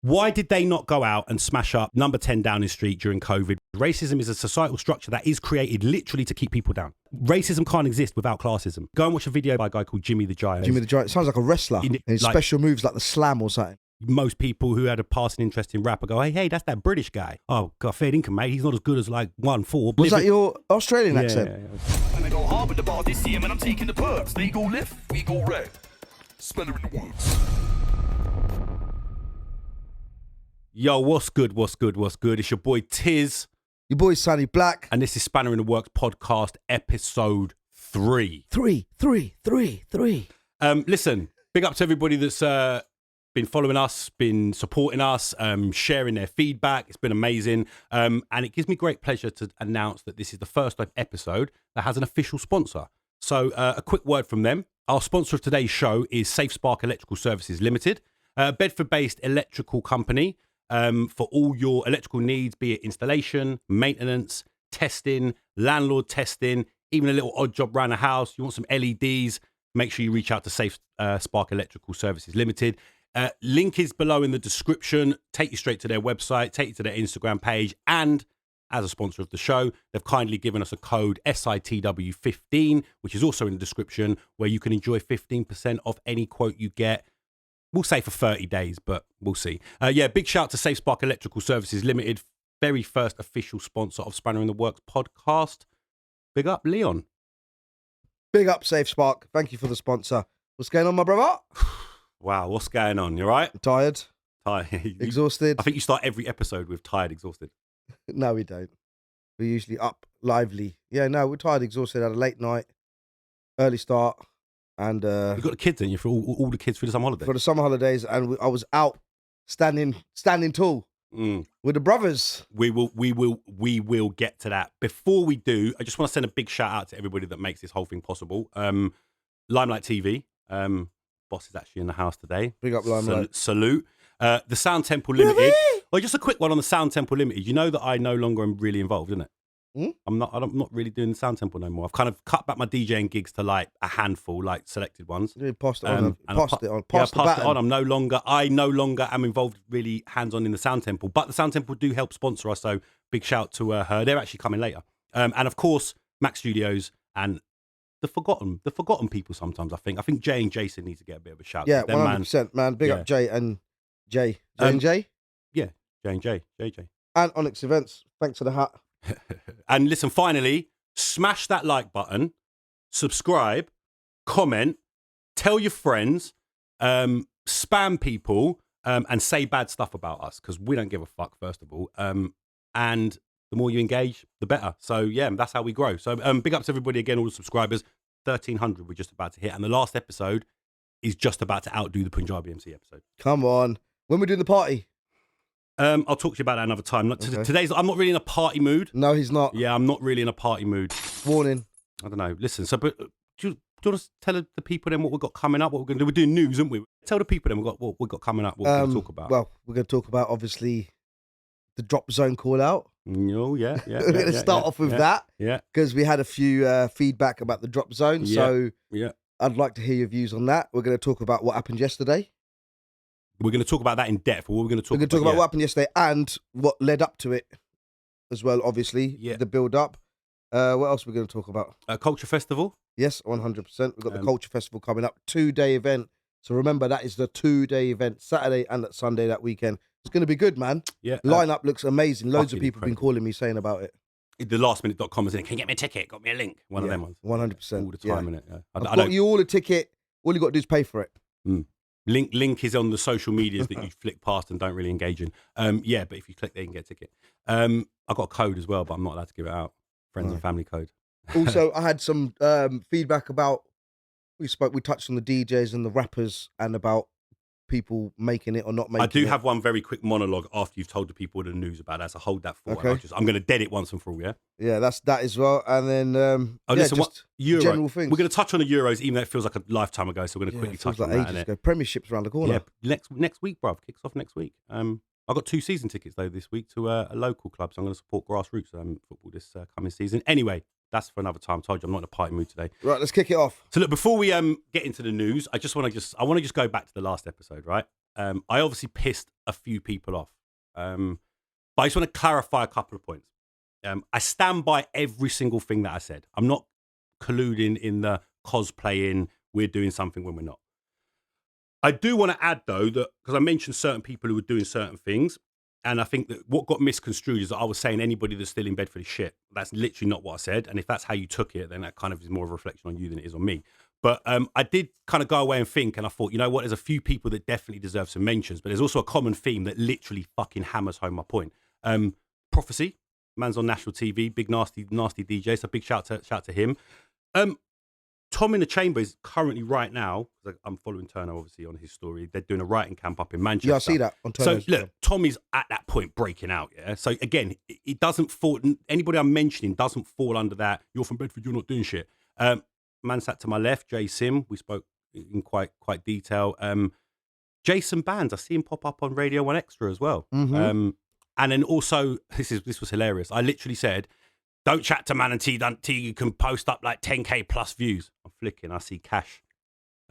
Why did they not go out and smash up number 10 Downing Street during COVID? Racism is a societal structure that is created literally to keep people down. Racism can't exist without classism. Go and watch a video by a guy called Jimmy the Giant. Jimmy the Giant sounds like a wrestler. And his special moves like the slam or something. Most people who had a passing interest in rap go, hey, that's that British guy. Oh, got fair income, mate. He's not as good as like 1-4. Was that your Australian accent? Yeah. And they go hard with the bar this year, man. I'm taking the perks. They go left, we go right. Spanner in the works. Yo, what's good? It's your boy Tizz. Your boy Sonny Black. And this is Spanner in the Works podcast, episode 3. 3. Listen, big up to everybody that's been following us, been supporting us, sharing their feedback. It's been amazing. And it gives me great pleasure to announce that this is the first episode that has an official sponsor. So a quick word from them. Our sponsor of today's show is SafeSpark Electrical Services Limited, a Bedford-based electrical company for all your electrical needs, be it installation, maintenance, testing, landlord testing, even a little odd job around the house. You want some LEDs, make sure you reach out to SafeSpark Electrical Services Limited. Link is below in the description. Take you straight to their website, take you to their Instagram page, and as a sponsor of the show, they've kindly given us a code SITW15, which is also in the description, where you can enjoy 15% off any quote you get. We'll say for 30 days, but we'll see. Big shout to SafeSpark Electrical Services Limited, very first official sponsor of Spanner in the Works podcast. Big up, Leon. Big up, SafeSpark. Thank you for the sponsor. What's going on, my brother? Wow, what's going on? You all right? Tired. Exhausted. I think you start every episode with tired, exhausted. No, we don't. We're usually up, lively. Yeah, no, we're tired, exhausted. Had a late night, early start. And you've got the kids, didn't you, for all the kids for the summer holidays? For the summer holidays, and I was out standing tall with the brothers. We will get to that. Before we do, I just want to send a big shout out to everybody that makes this whole thing possible. Limelight TV, boss is actually in the house today. Big up Limelight. Salute. The Sound Temple Limited. Well, just a quick one on the Sound Temple Limited. You know that I no longer am really involved, isn't it? I'm not really doing the Sound Temple no more. I've kind of cut back my DJing gigs to like a handful, like selected ones. You passed it on. Passed it on. Passed it on. I no longer am involved really hands-on in the Sound Temple, but the Sound Temple do help sponsor us. So big shout to her. They're actually coming later. And of course, MAK Studios and the forgotten people sometimes. I think Jay and Jason need to get a bit of a shout. Yeah, 100%, man. Big up Jay and Jay. Jay? Yeah, Jay and Jay. JJ. And Onyx Events. Thanks for the hat. And listen, finally, smash that like button, subscribe, comment, tell your friends, spam people, and say bad stuff about us, because we don't give a fuck, first of all. And the more you engage, the better. So, yeah, that's how we grow. So big up to everybody again, all the subscribers. 1,300 we're just about to hit. And the last episode is just about to outdo the Punjabi MC episode. Come on. When we're doing the party? I'll talk to you about that another time. Okay. Today's, I'm not really in a party mood. No, he's not. Yeah, I'm not really in a party mood. Warning. I don't know. Listen, so but do you want to tell the people then what we've got coming up, what we're going to do? We're doing news, aren't we? Tell the people then what we've got coming up, what we're going to talk about. Well, we're going to talk about, obviously, the Drop Zone call out. Oh, yeah. We're going to start off with that. Yeah. Because we had a few feedback about the Drop Zone. Yeah. So yeah, I'd like to hear your views on that. We're going to talk about what happened yesterday. We're going to talk about that in depth. We're going to talk about what happened yesterday and what led up to it as well, obviously. Yeah. The build-up. What else are we going to talk about? Culture Festival. Yes, 100%. We've got the Culture Festival coming up. 2-day event. So remember, that is the 2-day event, Saturday and Sunday that weekend. It's going to be good, man. Yeah. Lineup looks amazing. Loads of people have been calling me saying about it. The lastminute.com is in. Can you get me a ticket? Got me a link. One of them ones. 100%. All the time, innit? Yeah. I've got you all a ticket. All you got to do is pay for it. Link is on the social medias that you flick past and don't really engage in. But if you click there, you can get a ticket. I've got a code as well, but I'm not allowed to give it out. Friends and family code. Also, I had some feedback about, we touched on the DJs and the rappers and about people making it or not making it. I do have one very quick monologue after you've told the people the news about that, so hold that for. Okay. I'm going to dead it once and for all, yeah? Yeah, that's that as well. And then, listen, just Euro, general things. We're going to touch on the Euros, even though it feels like a lifetime ago, so we're going to quickly touch on that. Ago. Premiership's around the corner. Yeah, next week, bruv. Kicks off next week. I've got 2 season tickets, though, this week to a local club, so I'm going to support grassroots football this coming season. Anyway, that's for another time. I told you I'm not in a party mood today. Right, let's kick it off. So look, before we get into the news, I want to just go back to the last episode, right? I obviously pissed a few people off. But I just want to clarify a couple of points. I stand by every single thing that I said. I'm not colluding in the cosplaying, we're doing something when we're not. I do want to add, though, that because I mentioned certain people who were doing certain things, and I think that what got misconstrued is that I was saying anybody that's still in Bedford is shit. That's literally not what I said. And if that's how you took it, then that kind of is more of a reflection on you than it is on me. But I did kind of go away and think, and I thought, you know what, there's a few people that definitely deserve some mentions, but there's also a common theme that literally fucking hammers home my point. Prophecy, man's on national TV, big nasty DJ, so big shout to him. Tom in the Chamber is currently right now, because I'm following Turner obviously on his story, they're doing a writing camp up in Manchester. Yeah, I see that on Turner. So look, Tom is at that point breaking out, yeah? So again, it doesn't fall, anybody I'm mentioning doesn't fall under that, you're from Bedford, you're not doing shit. Man sat to my left, Jay Sim, we spoke in quite detail. Jason Bands, I see him pop up on Radio 1 Extra as well. Mm-hmm. And then also, this was hilarious, I literally said, don't chat to Man and T you can post up like 10k plus views. I'm flicking, I see Cash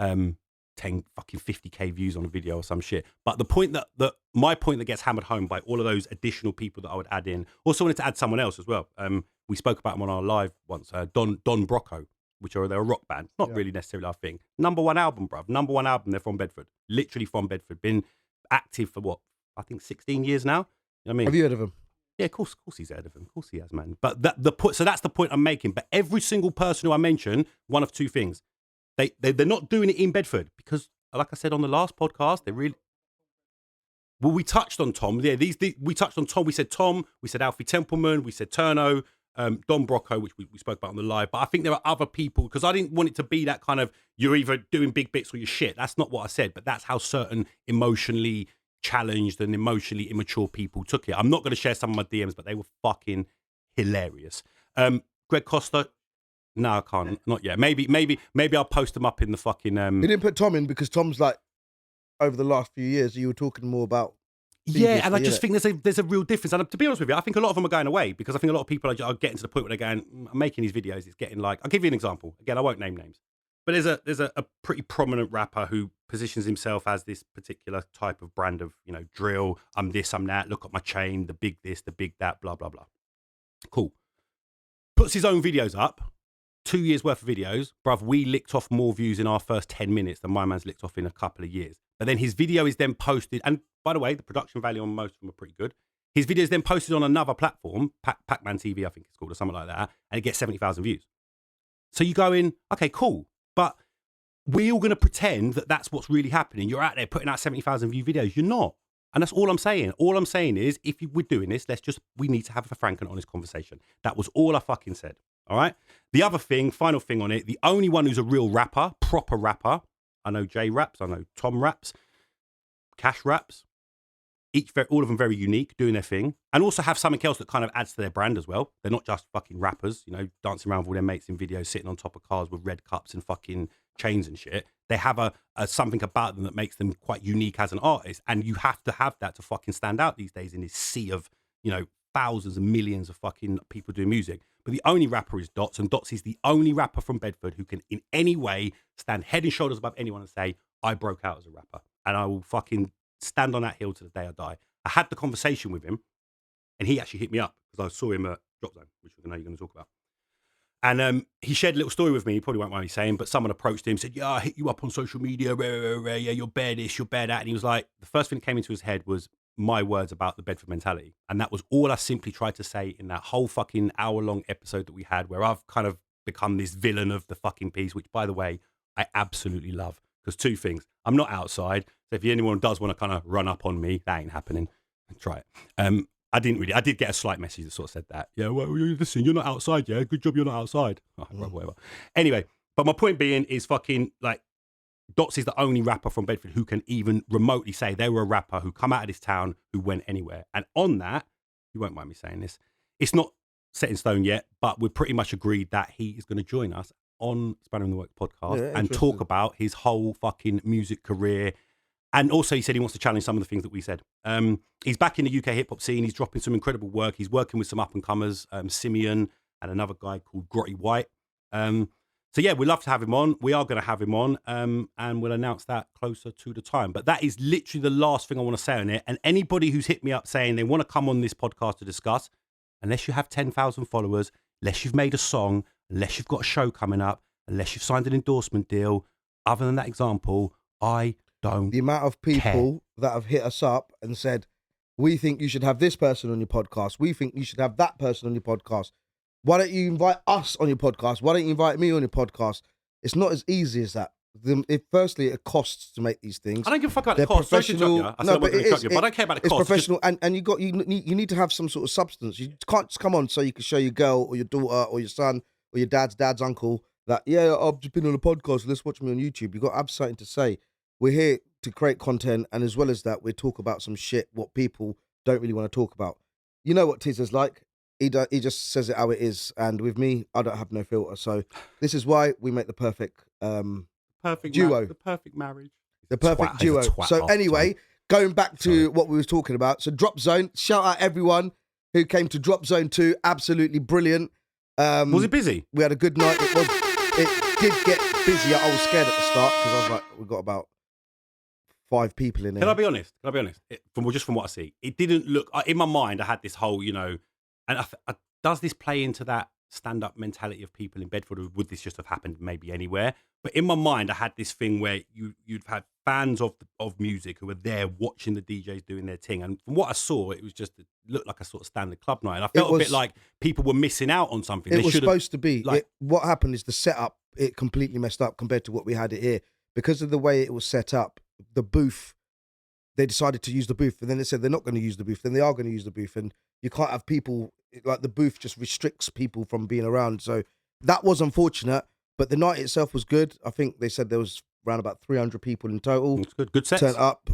10 fucking 50k views on a video or some shit. But the point that my point that gets hammered home by all of those additional people that I would add in, also wanted to add someone else as well. We spoke about them on our live once, Don Brocco, which they're a rock band, not really necessarily our thing. Number one album, bruv. Number one album, they're from Bedford. Literally from Bedford. Been active for what? I think 16 years now. You know what I mean? Have you heard of them? Yeah, of course he's heard of him. Of course he has, man. But so that's the point I'm making. But every single person who I mention, one of two things. They're not doing it in Bedford because, like I said on the last podcast, they really... Well, we touched on Tom. Yeah, we touched on Tom. We said Tom. We said Alfie Templeman. We said Turno. Don Brocco, which we spoke about on the live. But I think there are other people, because I didn't want it to be that kind of, you're either doing big bits or you're shit. That's not what I said. But that's how certain emotionally challenged and emotionally immature people took it. I'm not going to share some of my DMs, but they were fucking hilarious. Greg Costa, no, I can't, not yet. Maybe I'll post them up in the fucking. You didn't put Tom in because Tom's like, over the last few years, you were talking more about. Yeah, and I just think there's a real difference. And to be honest with you, I think a lot of them are going away because I think a lot of people are getting to the point where they're going, I'm making these videos. It's getting like, I'll give you an example. Again, I won't name names. But there's a pretty prominent rapper who positions himself as this particular type of brand of, you know, drill. I'm this, I'm that. Look at my chain, the big this, the big that, blah, blah, blah. Cool. Puts his own videos up. 2 years worth of videos. Bruv, we licked off more views in our first 10 minutes than my man's licked off in a couple of years. But then his video is then posted. And by the way, the production value on most of them are pretty good. His video is then posted on another platform, Pac-Man TV, I think it's called, or something like that. And it gets 70,000 views. So you go in, okay, cool. But we're all going to pretend that that's what's really happening. You're out there putting out 70,000 view videos. You're not. And that's all I'm saying. All I'm saying is, if we're doing this, we need to have a frank and honest conversation. That was all I fucking said. All right? The other thing, final thing on it, the only one who's a real rapper, proper rapper, I know Jay raps, I know Tom raps, Cash raps, all of them very unique, doing their thing, and also have something else that kind of adds to their brand as well. They're not just fucking rappers, you know, dancing around with all their mates in videos, sitting on top of cars with red cups and fucking chains and shit. They have a something about them that makes them quite unique as an artist, and you have to have that to fucking stand out these days in this sea of, you know, thousands and millions of fucking people doing music. But the only rapper is Dots, and Dots is the only rapper from Bedford who can in any way stand head and shoulders above anyone and say, I broke out as a rapper, and I will fucking stand on that hill to the day I die. I had the conversation with him, and he actually hit me up because I saw him at Drop Zone, which I know you're going to talk about. And he shared a little story with me. He probably won't mind me saying, but someone approached him, said, yeah, I hit you up on social media. Yeah, you're bare this, you're bare that. And he was like, the first thing that came into his head was my words about the Bedford mentality. And that was all I simply tried to say in that whole fucking hour-long episode that we had, where I've kind of become this villain of the fucking piece, which, by the way, I absolutely love. Because two things. I'm not outside. So if anyone does want to kind of run up on me, that ain't happening. Try it. I did get a slight message that sort of said that. Yeah, well, listen, you're not outside, yeah? Good job you're not outside. Oh, right, whatever. Anyway, but my point being is fucking, like, Dots is the only rapper from Bedford who can even remotely say they were a rapper who come out of this town who went anywhere. And on that, you won't mind me saying this, it's not set in stone yet, but we're pretty much agreed that he is going to join us on Spanner in the Works podcast and talk about his whole fucking music career. And also he said he wants to challenge some of the things that we said. He's back in the UK hip hop scene. He's dropping some incredible work. He's working with some up and comers, Simeon and another guy called Grotty White. So So yeah, we'd love to have him on. We are going to have him on, and we'll announce that closer to the time. But that is literally the last thing I want to say on it. And anybody who's hit me up saying they want to come on this podcast to discuss, unless you have 10,000 followers, unless you've made a song, unless you've got a show coming up, unless you've signed an endorsement deal, other than that example, I don't The amount of people that have hit us up and said, we think you should have this person on your podcast. We think you should have that person on your podcast. Why don't you invite us on your podcast? Why don't you invite me on your podcast? It's not as easy as that. Firstly, it costs to make these things. I don't give a fuck about They're the cost. Sorry to interrupt professional. you. I said I'm not going to interrupt you, but I don't care about the It's cost. professional, and you need to have some sort of substance. You can't just come on so you can show your girl or your daughter or your son or your dad's uncle that, yeah, I've just been on a podcast, let's watch me on YouTube. You've got to have something to say. We're here to create content, and as well as that, we talk about some shit what people don't really want to talk about. You know what Tizz is like. He just says it how it is, and with me, I don't have no filter. So this is why we make the perfect duo. The perfect marriage. The perfect Twat, duo. he's a twat So half the anyway, time. going back to what we was talking about. So Drop Zone, shout out everyone who came to Drop Zone 2. Absolutely brilliant. Was it busy? We had a good night. It did get busy. I was scared at the start because I was like, we've got about 5 people in there. Can I be honest? From what I see, it didn't look. In my mind, I had this whole, and does this play into that stand-up mentality of people in Bedford, or would this just have happened maybe anywhere? But in my mind, I had this thing where you'd had fans of music who were there watching the DJs doing their thing, and from what I saw, it looked like a sort of standard club night, and I felt a bit like people were missing out on something. It was supposed to be. What happened is the setup, it completely messed up compared to what we had it here. Because of the way it was set up, the booth, they decided to use the booth, and then they said they're not going to use the booth, then they are going to use the booth, and you can't have people, like the booth just restricts people from being around. So that was unfortunate, but the night itself was good. I think they said there was around about 300 people in total. That's good. Good sets. Turned up.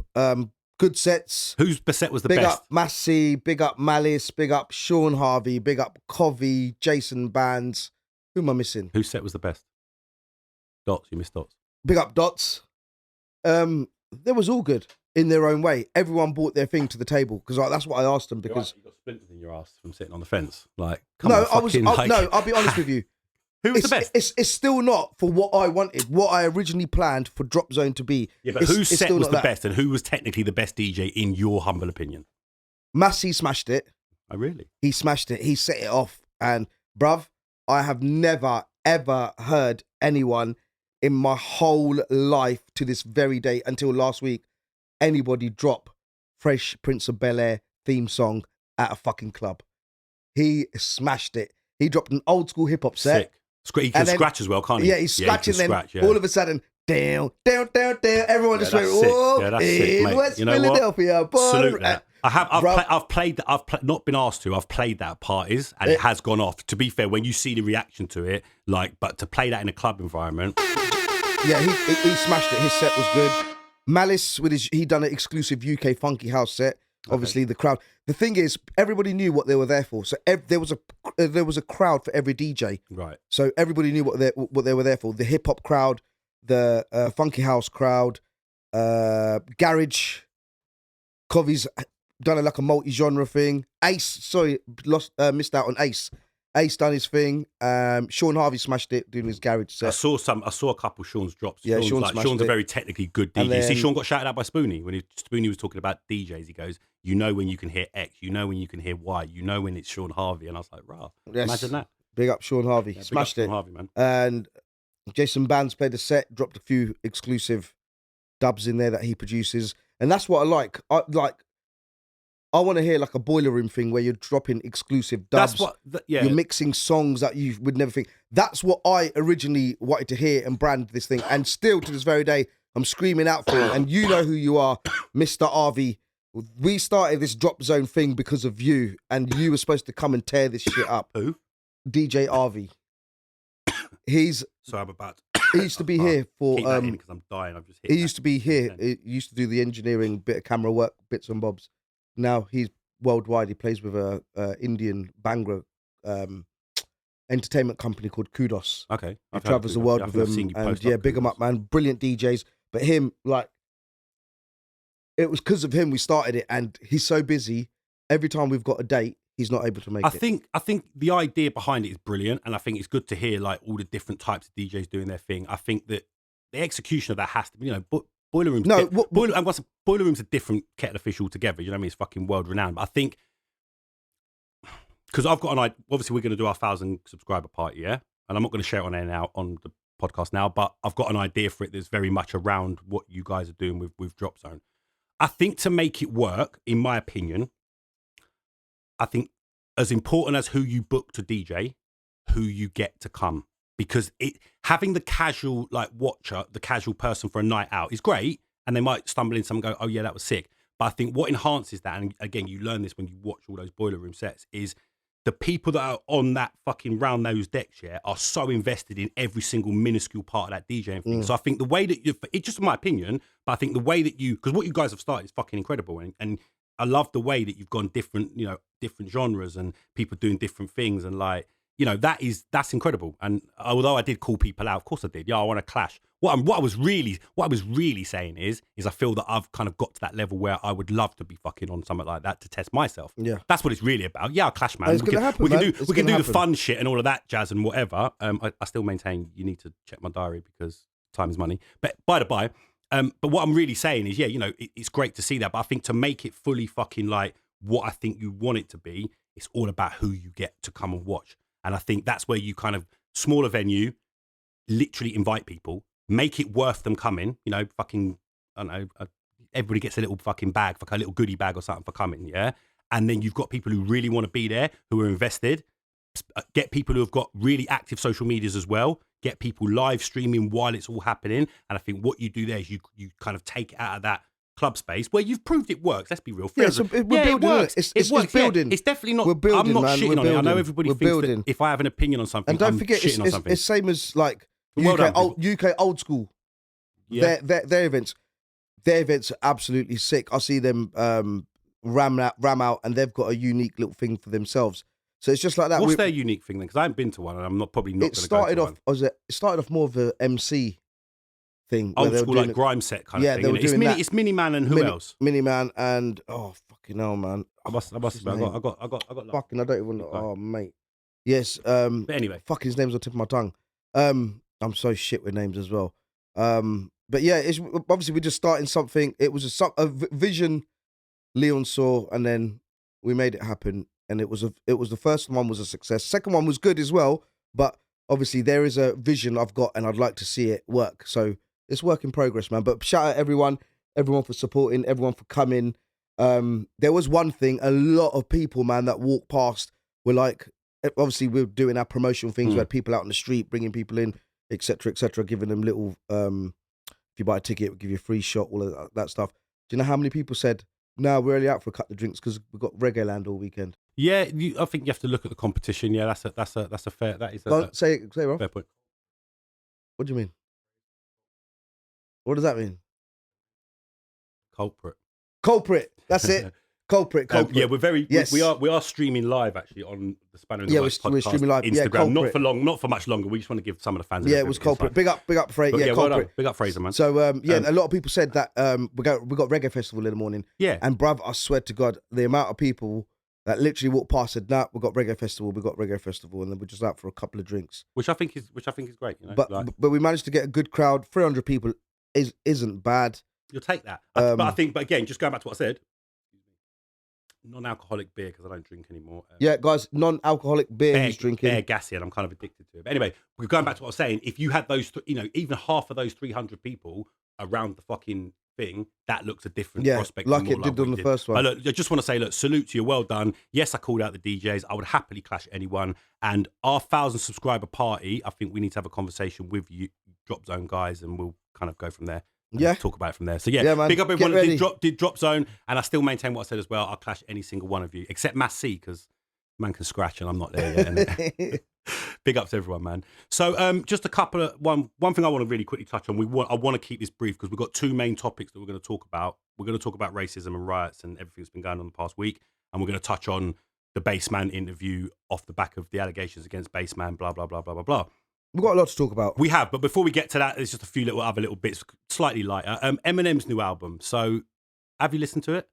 Good sets. Whose set was the big best? Big up Massey, big up Malice, big up Sean Harvey, big up Covey, Jason Bands. Who am I missing? Whose set was the best? Dots. You missed Dots. Big up Dots. They was all good in their own way. Everyone brought their thing to the table because that's what I asked them. Because you got splinters in your ass from sitting on the fence. Like, come on, I'll be honest with you. Who was the best? It's still not for what I wanted, what I originally planned for Drop Zone to be. Yeah, but whose set was the best, and who was technically the best DJ in your humble opinion? Massey smashed it. Oh, really? He smashed it. He set it off, and bruv, I have never ever heard anyone in my whole life to this very day until last week, anybody drop Fresh Prince of Bel-Air theme song at a fucking club. He smashed it. He dropped an old school hip hop set. Sick. He can scratch as well, can't he? Yeah, he's scratching. All of a sudden, down. Everyone just went, "Whoa!" Yeah, that's sick, mate. West Philadelphia. Salute that. I've played that. I've not been asked to. I've played that at parties, and it has gone off. To be fair, when you see the reaction to it, but to play that in a club environment, yeah, he smashed it. His set was good. Malice he done an exclusive UK funky house set. Obviously, the crowd. The thing is, everybody knew what they were there for. So there was a crowd for every DJ. Right. So everybody knew what they were there for. The hip hop crowd, the funky house crowd, garage. Covey's done like a multi-genre thing. Ace, missed out on Ace. Ace done his thing. Sean Harvey smashed it doing his garage set. I saw a couple of Sean's drops. Yeah, Sean's a very technically good DJ. See, Sean got shouted out by Spoonie when Spoonie was talking about DJs. He goes, "You know when you can hear X, you know when you can hear Y, you know when it's Sean Harvey." And I was like, "Rah, yes. Imagine that." Big up Sean Harvey, Yeah, smashed Sean it. Harvey, man. And Jason Bands played a set, dropped a few exclusive dubs in there that he produces, and that's what I like. I want to hear like a boiler room thing where you're dropping exclusive dubs. You're mixing songs that you would never think. That's what I originally wanted to hear and brand this thing. And still to this very day, I'm screaming out for it. And you know who you are, Mr. RV. We started this Drop Zone thing because of you, and you were supposed to come and tear this shit up. Who? DJ RV. So I'm about. He used to be here for. Keep that in because I'm dying. I've just hit. He used to be here. He used to do the engineering, bit of camera work, bits and bobs. Now he's worldwide. He plays with a Indian Bangra entertainment company called Kudos. Okay. He travels the world with them, and big him up, man. Brilliant DJs. But him, it was because of him we started it, and he's so busy. Every time we've got a date, he's not able to make I it. I think the idea behind it is brilliant, and I think it's good to hear like all the different types of DJs doing their thing. I think that the execution of that has to be, boiler rooms. No, Boiler rooms a different kettle of fish altogether. You know what I mean? It's fucking world renowned. But I think because I've got an idea. Obviously, we're going to do our 1,000 subscriber party, yeah, and I'm not going to share it on air now on the podcast now, but I've got an idea for it that's very much around what you guys are doing with Drop Zone. I think to make it work, in my opinion, I think as important as who you book to DJ, who you get to come, because having the casual like watcher, the casual person for a night out is great, and they might stumble in something and go, oh yeah, that was sick. But I think what enhances that, and again, you learn this when you watch all those boiler room sets, is the people that are on that fucking round those decks, yeah, are so invested in every single minuscule part of that DJing thing. So I think the way that it's just my opinion, but I think the way that because what you guys have started is fucking incredible. And I love the way that you've gone different genres and people doing different things. And like, that's incredible. And although I did call people out, of course I did. Yeah, I want to clash. What I was really saying is I feel that I've kind of got to that level where I would love to be fucking on something like that to test myself. Yeah, that's what it's really about. Yeah, I'll clash, man. It's going to happen. We can do the fun shit and all of that jazz and whatever. I still maintain you need to check my diary because time is money. But by the by, but what I'm really saying is, it's great to see that. But I think to make it fully fucking like what I think you want it to be, it's all about who you get to come and watch. And I think that's where you kind of smaller venue, literally invite people, make it worth them coming. Fucking, I don't know, everybody gets a little fucking bag, like a little goodie bag or something for coming, yeah? And then you've got people who really want to be there, who are invested. Get people who have got really active social medias as well. Get people live streaming while it's all happening. And I think what you do there is you kind of take it out of that club space where you've proved it works. Let's be real. Yeah, so we're building. It works. It's building. Yeah, it's definitely not. We're building, I'm not man. shitting on it. I know everybody We're thinks building. that if I have an opinion on something, And don't I'm forget, shitting on something. it's same as like Well done, UK old school. Yeah. Their events are absolutely sick. I see them ram out, and they've got a unique little thing for themselves. So it's just like that. What's their unique thing then? Because I haven't been to one, and I'm probably not. It started off more of a MC thing. Old school, like grime set kind of thing. They were doing that. It's Miniman and who else? Miniman and fucking hell, man. I must. I got. Fucking, I don't even know. Oh, mate. Yes. But anyway, fucking his name's on the tip of my tongue. I'm so shit with names as well. But yeah, it's obviously we're just starting something. It was a vision Leon saw, and then we made it happen. And it was the first one was a success. Second one was good as well, but obviously there is a vision I've got, and I'd like to see it work. So it's work in progress, man. But shout out everyone for supporting, everyone for coming. There was one thing, a lot of people, man, that walked past were like, obviously we're doing our promotional things. We had people out on the street, bringing people in, etc., giving them little, if you buy a ticket, we'll give you a free shot, all of that stuff. Do you know how many people said, no, we're only out for a couple of drinks because we've got Reggae Land all weekend? Yeah, I think you have to look at the competition. Yeah, that's a fair. That is say Rob. Fair point. What do you mean? What does that mean? Culprit. That's it. Culprit. Yeah, we're very. Yes. We are streaming live actually on the Spanner in the Works podcast. We're streaming live. Instagram, Yeah, not for much longer. We just want to give some of the fans. Yeah, it was Culprit. Big up, Fraser. Yeah, well Culprit. Big up, Fraser, man. So a lot of people said that we got Reggae Festival in the morning. Yeah, and bruv, I swear to God, the amount of people that literally walked past said, "Nah, we got Reggae Festival, and then we're just out for a couple of drinks." Which I think is great. But we managed to get a good crowd. 300 people isn't bad. You'll take that. But again, just going back to what I said. Non-alcoholic beer because I don't drink anymore. Yeah, guys, non-alcoholic beer he's drinking. They're gassy and I'm kind of addicted to it. But anyway, we're going back to what I was saying. If you had those, even half of those 300 people around the fucking thing, that looks a different prospect. Like it did on the first one. Look, I just want to say, salute to you, well done. Yes, I called out the DJs. I would happily clash anyone. And our 1,000 subscriber party, I think we need to have a conversation with you, Drop Zone guys, and we'll kind of go from there. Yeah, talk about it from there. So yeah, man, big up everyone that did drop Zone, and I still maintain what I said as well. I'll clash any single one of you except Mass C because man can scratch and I'm not there yet. Big up to everyone, man. So just a couple of one thing I want to really quickly touch on. I want to keep this brief because we've got two main topics that we're going to talk about. We're going to talk about racism and riots and everything that's been going on the past week, and we're going to touch on the Baseman interview off the back of the allegations against Baseman. Blah blah blah blah blah blah. We've got a lot to talk about. We have, but before we get to that, there's just a few other little bits, slightly lighter. Eminem's new album. So, have you listened to it?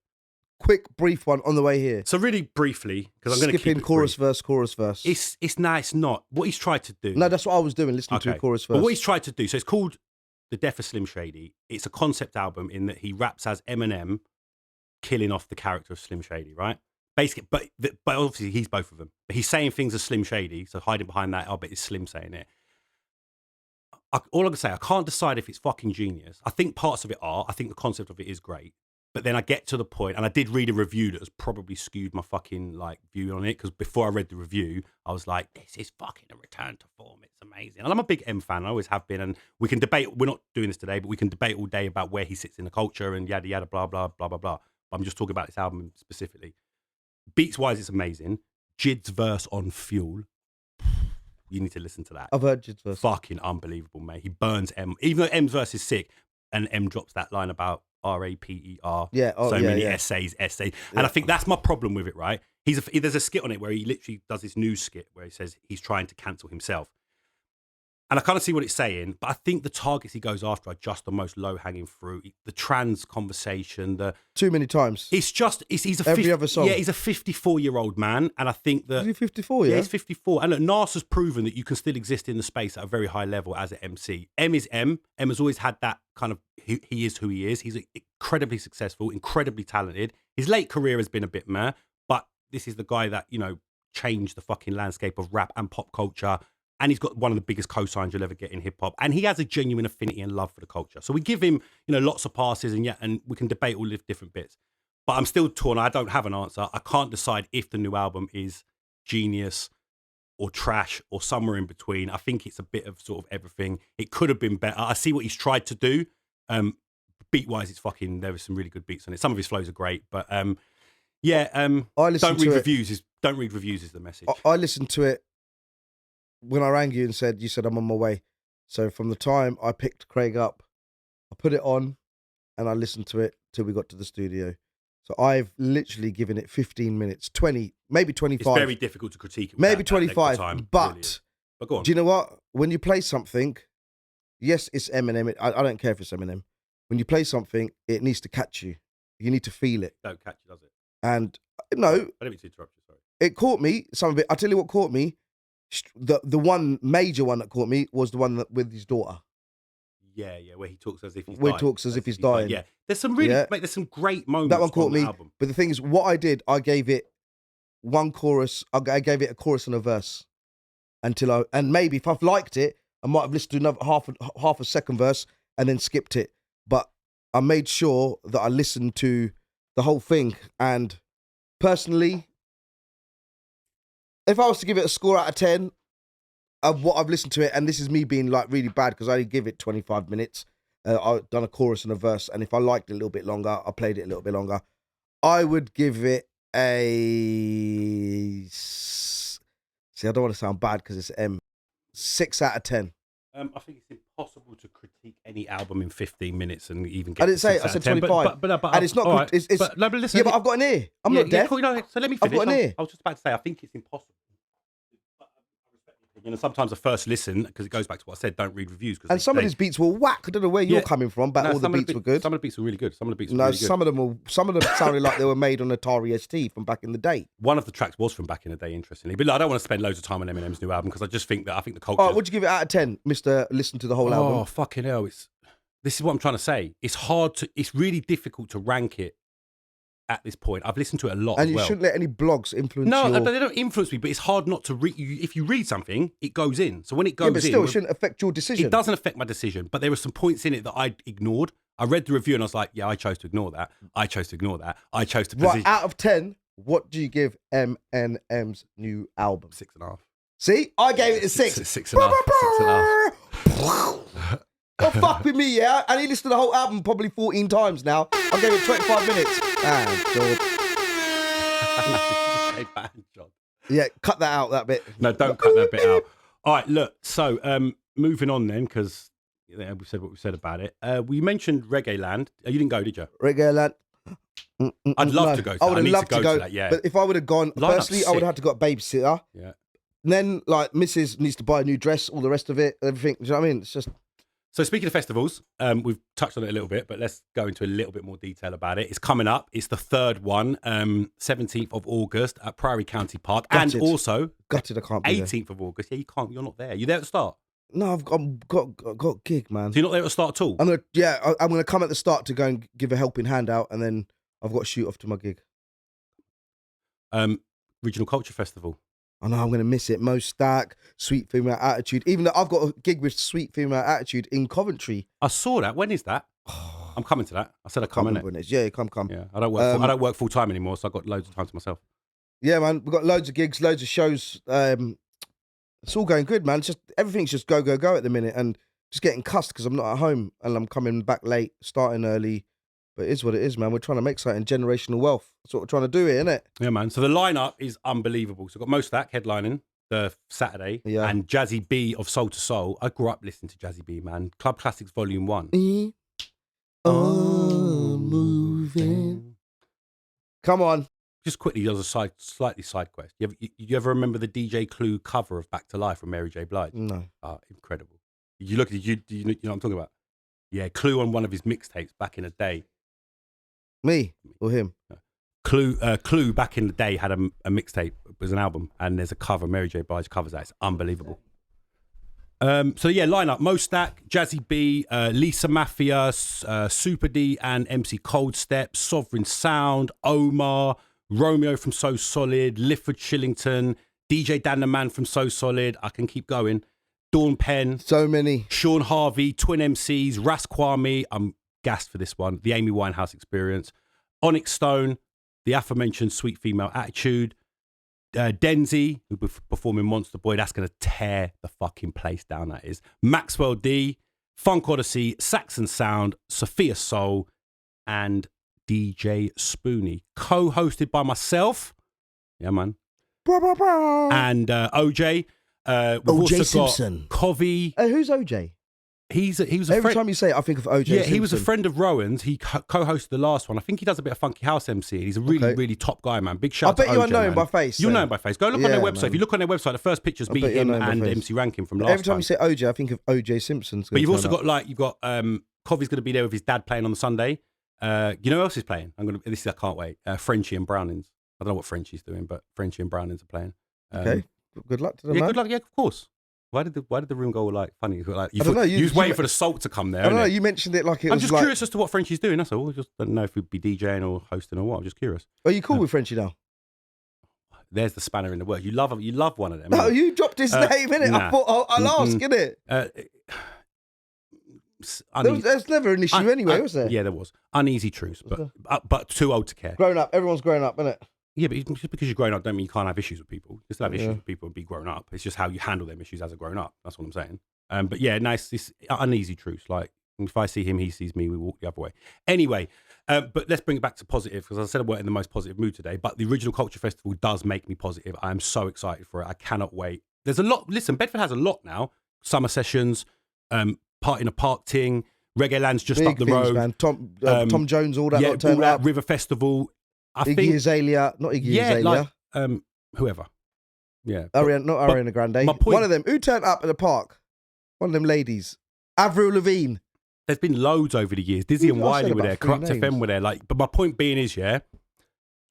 quick, brief one on the way here. So really briefly, because I'm going to keep Skipping it chorus, brief. verse. It's no, it's not. What he's tried to do. No, that's what I was doing, listening to chorus, verse. But what he's tried to do, so it's called The Death of Slim Shady. It's a concept album in that he raps as Eminem killing off the character of Slim Shady, right? Basically, but obviously he's both of them. But he's saying things as Slim Shady, so hiding behind that, I bet it's Slim saying it. All I can say, I can't decide if it's fucking genius. I think parts of it are. I think the concept of it is great. But then I get to the point, and I did read a review that has probably skewed my fucking view on it, because before I read the review, I was like, this is fucking a return to form. It's amazing. And I'm a big M fan. I always have been. And we can debate. We're not doing this today, but we can debate all day about where he sits in the culture and yada, yada, blah, blah, blah, blah, blah. But I'm just talking about this album specifically. Beats-wise, it's amazing. Jid's verse on Fuel. You need to listen to that. I've heard Jid's verse. Fucking unbelievable, mate. He burns M. Even though M's verse is sick, and M drops that line about RAPER. Yeah. Oh, so yeah, many yeah. essays. And I think that's my problem with it, right? There's a skit on it where he literally does this news skit where he says he's trying to cancel himself. And I kind of see what it's saying, but I think the targets he goes after are just the most low-hanging fruit. The trans conversation, too many times. He's Every other song. Yeah, he's a 54-year-old man, and I think that... Is he 54, yeah? Yeah, he's 54. And look, Nas has proven that you can still exist in the space at a very high level as an MC. M is M. M has always had that kind of... He is who he is. He's incredibly successful, incredibly talented. His late career has been a bit meh, but this is the guy that, changed the fucking landscape of rap and pop culture. And he's got one of the biggest cosigns you'll ever get in hip hop. And he has a genuine affinity and love for the culture. So we give him, lots of passes and we can debate all the different bits. But I'm still torn. I don't have an answer. I can't decide if the new album is genius or trash or somewhere in between. I think it's a bit of sort of everything. It could have been better. I see what he's tried to do. Beat-wise, there were some really good beats on it. Some of his flows are great. But don't read reviews is the message. I listened to it when I rang you and you said I'm on my way. So from the time I picked Craig up, I put it on and I listened to it till we got to the studio. So I've literally given it 15 minutes, 20, maybe 25. It's very difficult to critique it. Maybe 25. But go on. Do you know what? When you play something, yes, it's Eminem. I don't care if it's Eminem. When you play something, it needs to catch you. You need to feel it. Don't catch it, does it? And no. I don't mean to interrupt you, sorry. It caught me, some of it. I'll tell you what caught me. The one major one that caught me was the one with his daughter. Yeah, where he talks as if he's dying. Where he talks as if he's dying. Yeah, there's some really, mate, there's some great moments. That one caught on me. the album. But the thing is, what I did, I gave it one chorus. I gave it a chorus and a verse and maybe if I've liked it, I might have listened to another half a second verse and then skipped it. But I made sure that I listened to the whole thing. And personally, if I was to give it a score out of 10 of what I've listened to it, and this is me being really bad because I only give it 25 minutes, I've done a chorus and a verse, and if I liked it a little bit longer, I played it a little bit longer, I would give it a... See, I don't want to sound bad because it's 6 out of 10. I think it's impossible to critique any album in 15 minutes and even get. I didn't say it. I said 25. But and it's not good. Right. But listen, yeah, but I've got an ear. I'm not deaf. Cool, so let me finish. I've got an ear. I was just about to say, I think it's impossible. Sometimes a first listen, because it goes back to what I said, don't read reviews. And some of these beats were whack. I don't know where you're coming from, but all the beats were good. Some of the beats were really good. Some of them sounded like they were made on Atari ST from back in the day. One of the tracks was from back in the day, interestingly. But I don't want to spend loads of time on Eminem's new album because I just think the culture. All right, what'd you give it out of 10, Mr. Listen to the whole album? Oh, fucking hell. This is what I'm trying to say. It's really difficult to rank it at this point. I've listened to it a lot. And as you well. shouldn't let any blogs influence you. No, they don't influence me, but it's hard not to read. If you read something, it goes in. So when it goes in... but still, it shouldn't affect your decision. It doesn't affect my decision, but there were some points in it that I ignored. I read the review and I was like, yeah, I chose to ignore that. I chose to ignore that. I chose to... Right, out of 10, what do you give Eminem's new album? 6.5. See? I gave it a 6. 6.5. 6.5. Don't fuck with me, yeah? And he listened to the whole album probably 14 times now. I gave it 25 minutes. Yeah, cut that out, that bit. No, don't cut that bit out. All right, look, so moving on then, because we said what we said about it. We mentioned Reggae Land. You didn't go, did you? Reggae Land. I'd love to go to that. I would have loved to go. That, yeah. But if I would have gone, firstly, I would have had to got a babysitter. Yeah. And then, Mrs. needs to buy a new dress, all the rest of it, everything. Do you know what I mean? It's just... So speaking of festivals, we've touched on it a little bit, but let's go into a little bit more detail about it. It's coming up. It's the third one, 17th of August at Priory County Park. Gutted. And also Gutted, I can't be 18th of August. Yeah, you can't. You're not there. You there at the start? No, I've got gig, man. So you're not there at the start at all? I'm gonna come at the start to go and give a helping hand out, and then I've got to shoot off to my gig. Regional Culture Festival. I know I'm going to miss it. Mo Stack, Sweet Female Attitude. Even though I've got a gig with Sweet Female Attitude in Coventry. I saw that. When is that? I'm coming to that. I said I'd come in it. Yeah, come. Yeah, I don't work full time anymore, so I've got loads of time to myself. Yeah, man. We've got loads of gigs, loads of shows. It's all going good, man. It's just everything's just go at the minute, and just getting cussed because I'm not at home and I'm coming back late, starting early. But it is what it is, man. We're trying to make something generational wealth. That's what we're trying to do here, innit? Yeah, man. So the lineup is unbelievable. So we've got Mo Stack headlining the Saturday, and Jazzy B of Soul to Soul. I grew up listening to Jazzy B, man. Club Classics Volume 1. Oh, moving. Come on. Just quickly, there's a slightly side quest. You ever remember the DJ Clue cover of Back to Life from Mary J. Blige? No. Incredible. You look at you know what I'm talking about? Yeah, Clue on one of his mixtapes back in the day. Me or him? Clue back in the day had a mixtape. It was an album, and there's a cover. Mary J. Blige covers that. It's unbelievable. So yeah, lineup: Mo Stack, Jazzy B, Lisa Mafia, Super D, and MC Cold Step, Sovereign Sound, Omar, Romeo from So Solid, Lifford Shillington, DJ Dan the Man from So Solid. I can keep going. Dawn Penn, so many. Sean Harvey, Twin MCs, Ras Kwame. I'm gassed for this one. The Amy Winehouse Experience, Onyx Stone, the aforementioned Sweet Female Attitude, Denzi, who'll be performing Monster Boy. That's going to tear the fucking place down, that is. Maxwell D, Funk Odyssey, Saxon Sound, Sophia Soul, and DJ Spoonie. Co-hosted by myself. Yeah, man. And OJ. We've OJ also Simpson. got Covey. Who's OJ? He was a Every friend. time you say it, I think of OJ Yeah, Simpson. he was a friend of Rowan's. He co-hosted the last one. I think he does a bit of Funky House MC. He's a really top guy, man. Big shout out to OJ, I bet you know him man. by face. You'll know him by face. Go look on their website. Man. If you look on their website, the first pictures be him and MC Rankin from last time. Every time you say OJ, I think of OJ Simpson. But you've also got Covey's going to be there with his dad playing on the Sunday. You know who else is playing? I can't wait. Frenchie and Brownings. I don't know what Frenchie's doing, but Frenchie and Brownings are playing. Okay. Good luck to them, yeah, man. good luck. Yeah, of course. Why did the room go like funny? Like, I don't know. You was waiting for the salt to come there. I don't know. You mentioned it like it was. I'm just curious as to what Frenchie's doing. That's all. I just don't know if he'd be DJing or hosting or what. I'm just curious. Are you cool with Frenchie now? There's the spanner in the works. You love one of them. No, you dropped his name, innit? Nah. I thought I'll ask, innit? There's never an issue anyway, was there? Yeah, there was. Uneasy truths, but too old to care. Grown up. Everyone's grown up, innit? Yeah, but just because you're grown up don't mean you can't have issues with people. You still have issues with people and be grown up. It's just how you handle them issues as a grown up. That's what I'm saying. But yeah, nice. It's uneasy truths. Like if I see him, he sees me. We walk the other way. Anyway, but let's bring it back to positive because I said I weren't in the most positive mood today. But the Original Culture Festival does make me positive. I am so excited for it. I cannot wait. There's a lot. Listen, Bedford has a lot now. Summer sessions, Part in a Park ting, Reggae Land's just Big up the things, road. Man. Tom Jones, all that. Yeah, lot turned all that up. River Festival. I Iggy think Azalea, not Iggy Azalea. like whoever. Yeah, not Ariana Grande. my point- One of them. Who turned up at the park? One of them ladies. Avril Lavigne. there's been loads over the years. Dizzy and I said Wiley were about there. 3 Corrupt names. FM were there. Like, but my point being is,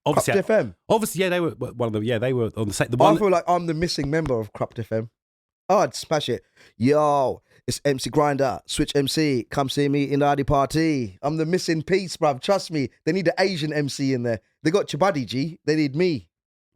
obviously, Corrupt FM. obviously, yeah, they were one of them. Yeah, they were on the set. The I one, feel like I'm the missing member of Corrupt FM. Oh, I'd smash it. Yo, it's MC Grinder. Switch MC. Come see me in the Adi party. I'm the missing piece, bruv. Trust me. They need an Asian MC in there. They got Chabadi, G. They need me.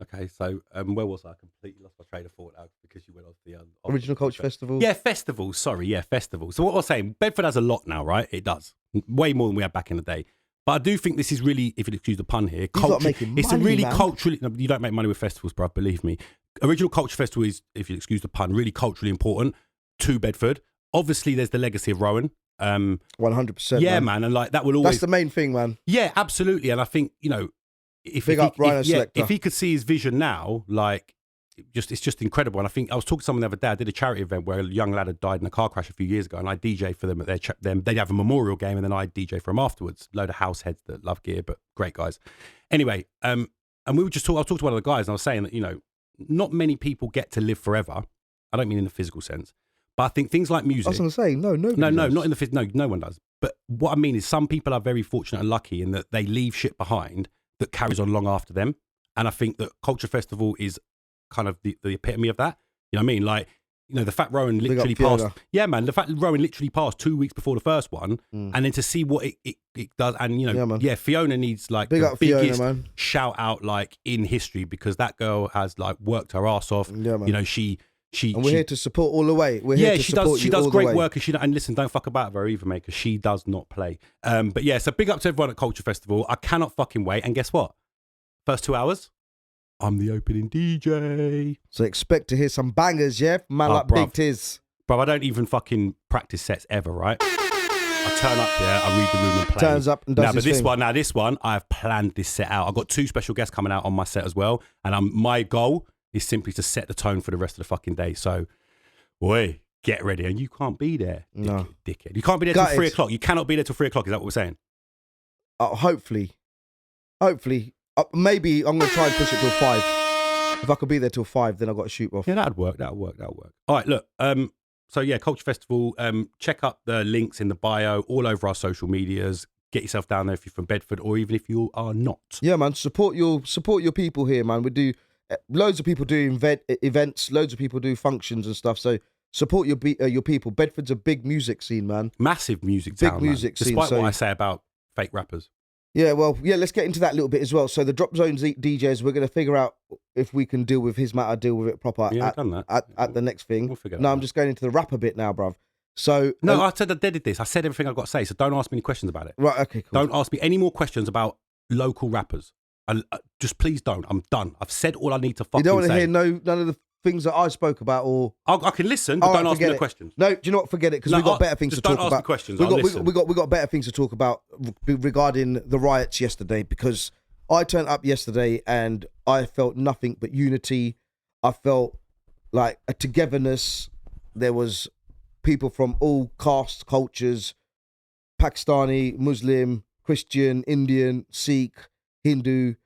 okay, so where was I? I completely lost my train of thought now because you went off the Original Culture Festival. Yeah, festivals. Sorry, yeah, festivals. So what I was saying, Bedford has a lot now, right? It does. Way more than we had back in the day. But I do think this is really, if you excuse the pun here, making it's a money, really man. culturally, no, you don't make money with festivals, bro, believe me. Original Culture Festival is, if you excuse the pun, really culturally important to Bedford. Obviously, there's the legacy of Rowan. 100%. Yeah, man. And like that will always. That's the main thing, man. Yeah, absolutely. And I think, if Big up Rhino Selector. if he could see his vision now, like, it's just incredible. And I think I was talking to someone the other day. I did a charity event where a young lad had died in a car crash a few years ago, and I DJ for them at they'd have a memorial game, and then I DJ for them afterwards. Load of house heads that love gear, but great guys. Anyway, and we were just talking. I was talking to one of the guys, and I was saying that not many people get to live forever. I don't mean in the physical sense, But I think things like I music. was going to say, no, No, not in the no, no one does. But what I mean is, some people are very fortunate and lucky in that they leave shit behind that carries on long after them. And I think that Culture Festival is kind of the epitome of that. You know what I mean? Like, you know, the fact Rowan literally passed. Yeah, man. The fact that Rowan literally passed 2 weeks before the first one, and then to see what it does, and you know, yeah, Fiona needs like Big the up Fiona, biggest man. shout out like in history, because that girl has like worked her ass off. Yeah, man. You know, she. And we're here to support all the way. We're here to support she you does all great the way. work, and listen, don't fuck about her either, mate, because she does not play. But yeah, so big up to everyone at Culture Festival. I cannot fucking wait. And guess what? First 2 hours, I'm the opening DJ. So expect to hear some bangers, yeah? Man like bruv. Big Tizz. Bro, I don't even fucking practice sets ever, right? I turn up, yeah, I read the room and play. Turns up and does his this thing. this one, I have planned this set out. I've got 2 special guests coming out on my set as well, and my goal is simply to set the tone for the rest of the fucking day. So, boy, get ready. And you can't be there, No. dickhead. You can't be there till 3 o'clock. You cannot be there till 3 o'clock. Is that what we're saying? Hopefully. Maybe I'm going to try and push it till 5. If I could be there till 5, then I've got to shoot off. Yeah, that'd work. All right, look. So yeah, Culture Festival. Check up the links in the bio all over our social medias. Get yourself down there if you're from Bedford, or even if you are not. Yeah, man. Support your people here, man. We do loads of people do events. Loads of people do functions and stuff. So support your people. Bedford's a big music scene, man. Massive music town, music scene. Despite what I say about fake rappers. Yeah, well, yeah, let's get into that a little bit as well. So the Drop Zone DJs, we're going to figure out if we can deal with his matter, deal with it proper Yeah, we've done that. at the next thing. We'll figure No, that I'm out. just going into the rapper bit now, bruv. So No, I said I did this. I said everything I've got to say, so don't ask me any questions about it. right, okay, cool. Don't ask me any more questions about local rappers. Just please don't. I'm done. I've said all I need to fucking say. You don't want to hear none of the things that I spoke about, or I can listen, but don't ask me the questions. No, do you know what? Forget it, because No, we've got better things to just talk don't ask about. me questions, We I'll got listen. we got better things to talk about regarding the riots yesterday, because I turned up yesterday and I felt nothing but unity. I felt like a togetherness. There was people from all castes, cultures, Pakistani, Muslim, Christian, Indian, Sikh, Hindu,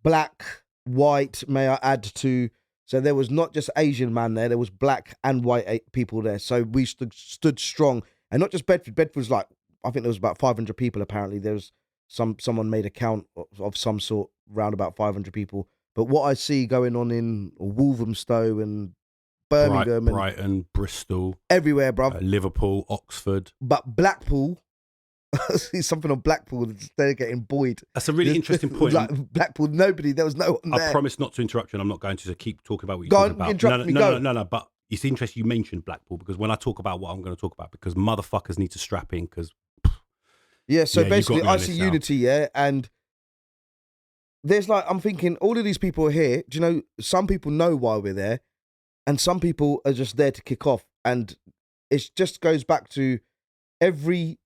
black, white, may I add to. So there was not just Asian man there was black and white people there. So we stood strong. And not just Bedford. Bedford's like, I think there was about 500 people apparently. There was someone made a count of some sort, round about 500 people. But what I see going on in Walthamstow and Birmingham and Brighton, Bristol, everywhere, bruv. Liverpool, Oxford. But Blackpool, I see something on Blackpool, they're getting buoyed. That's a really interesting point. Like Blackpool, there was no one there. I promise not to interrupt you, and I'm not going to, so keep talking about what you're Go talking on, about. interrupt me, go. No, but it's interesting you mentioned Blackpool, because when I talk about what I'm going to talk about, because motherfuckers need to strap in, because... Yeah, so Yeah, basically you got me on I this see now. unity, yeah, and there's like, I'm thinking, all of these people are here. Do you know, some people know why we're there, and some people are just there to kick off. And it just goes back to every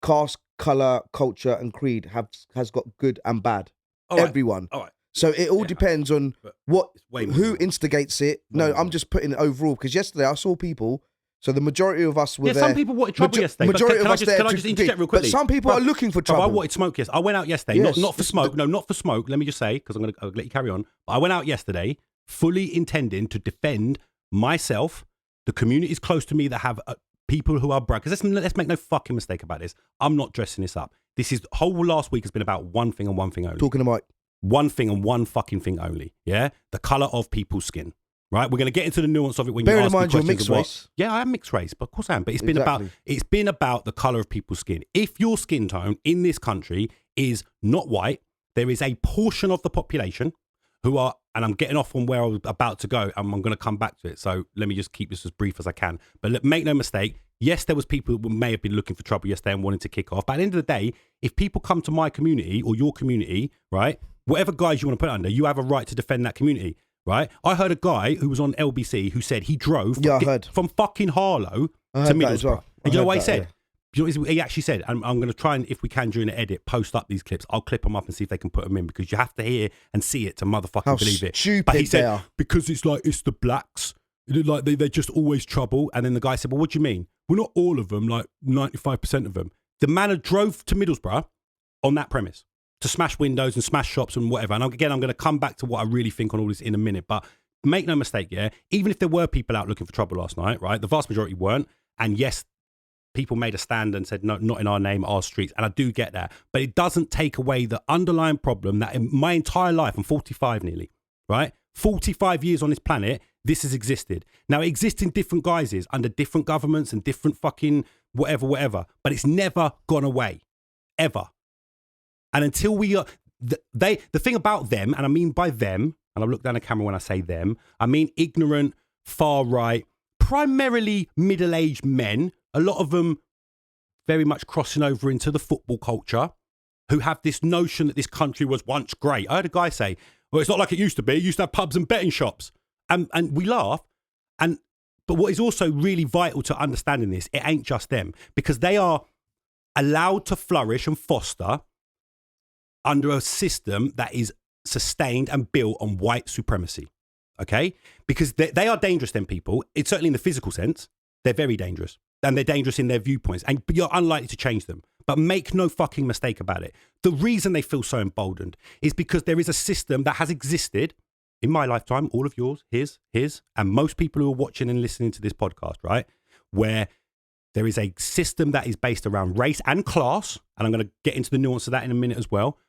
caste, colour, culture, and creed has got good and bad. All right, Everyone. All right. So it all Yeah, depends on but what it's way more who than that. instigates it. Way No, more I'm than just putting it overall, because yesterday I saw people. So the majority of us were Yeah, there. some people wanted trouble yesterday. But Majority can of I us just, there can I to just compete. interject real quickly? But some people Bruv, are looking for bruv, trouble. I wanted smoke yesterday. I went out yesterday, Yes. not for smoke. No, not for smoke. Let me just say, because I'll let you carry on. But I went out yesterday fully intending to defend myself, the communities close to me that have people who are brag. Because let's make no fucking mistake about this. I'm not dressing this up. This is, the whole last week has been about one thing and one thing only. Talking about One thing and one fucking thing only. Yeah? The colour of people's skin. Right? We're going to get into the nuance of it when Bear you in ask me mind you're questions mixed of what- race. Yeah, I am mixed race, but of course I am. But it's Exactly. been about the colour of people's skin. If your skin tone in this country is not white, there is a portion of the population who are, and I'm getting off on where I was about to go, and I'm going to come back to it. So let me just keep this as brief as I can. But make no mistake, yes, there was people who may have been looking for trouble yesterday and wanting to kick off. But at the end of the day, if people come to my community or your community, right, whatever guise you want to put it under, you have a right to defend that community. Right, I heard a guy who was on LBC who said he drove from fucking Harlow to Middlesbrough. Well. And you know what he said? You know what he actually said? And I'm going to try and, if we can during the edit, post up these clips. I'll clip them up and see if they can put them in, because you have to hear and see it to motherfucking How believe it. stupid But he said, they are. because it's the blacks, like they're just always trouble. And then the guy said, well, what do you mean? Well, not all of them, like 95% of them. The man had drove to Middlesbrough on that premise, to smash windows and smash shops and whatever. And again, I'm going to come back to what I really think on all this in a minute. But make no mistake, yeah, even if there were people out looking for trouble last night, right, the vast majority weren't. And yes, people made a stand and said, no, not in our name, our streets. And I do get that. But it doesn't take away the underlying problem that in my entire life, I'm 45 nearly, right? 45 years on this planet, this has existed. Now, it exists in different guises, under different governments and different fucking whatever. But it's never gone away, ever. And until we are, the thing about them, and I mean by them, and I look down the camera when I say them, I mean ignorant, far right, primarily middle-aged men, a lot of them very much crossing over into the football culture, who have this notion that this country was once great. I heard a guy say, well, it's not like it used to be. It used to have pubs and betting shops. And we laugh. But what is also really vital to understanding this, it ain't just them, because they are allowed to flourish and foster under a system that is sustained and built on white supremacy, okay? Because they are dangerous, them people. It's certainly in the physical sense, they're very dangerous. And they're dangerous in their viewpoints. And you're unlikely to change them. But make no fucking mistake about it. The reason they feel so emboldened is because there is a system that has existed in my lifetime, all of yours, his, and most people who are watching and listening to this podcast, right? Where there is a system that is based around race and class. And I'm going to get into the nuance of that in a minute as well.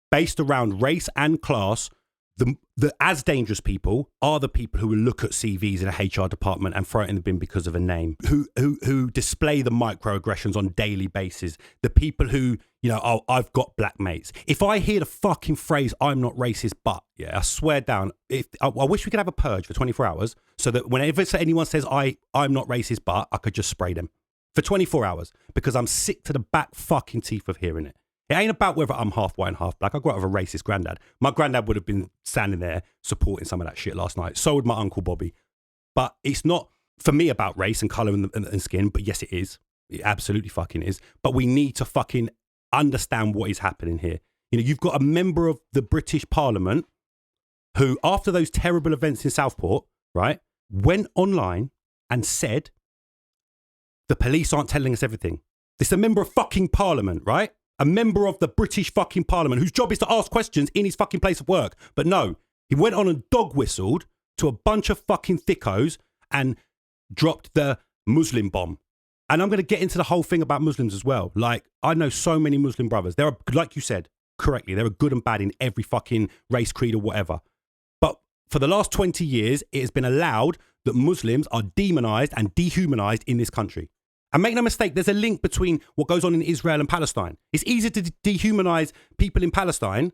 Based around race and class, the as dangerous people are the people who will look at CVs in a HR department and throw it in the bin because of a name, who display the microaggressions on daily basis, the people who, you know, oh, I've got black mates. If I hear the fucking phrase, I'm not racist, but, yeah, I swear down, I wish we could have a purge for 24 hours so that whenever anyone says I'm not racist, but, I could just spray them for 24 hours because I'm sick to the back fucking teeth of hearing it. It ain't about whether I'm half white and half black. I grew up with a racist granddad. My granddad would have been standing there supporting some of that shit last night. So would my Uncle Bobby. But it's not, for me, about race and colour and skin. But yes, it is. It absolutely fucking is. But we need to fucking understand what is happening here. You know, you've got a member of the British Parliament who, after those terrible events in Southport, right, went online and said, the police aren't telling us everything. This is a member of fucking Parliament, right? A member of the British fucking Parliament whose job is to ask questions in his fucking place of work. But no, he went on and dog whistled to a bunch of fucking thickos and dropped the Muslim bomb. And I'm going to get into the whole thing about Muslims as well. Like, I know so many Muslim brothers. There are, like you said, correctly, there are good and bad in every fucking race, creed or whatever. But for the last 20 years, it has been allowed that Muslims are demonized and dehumanized in this country. And make no mistake, there's a link between what goes on in Israel and Palestine. It's easy to dehumanize people in Palestine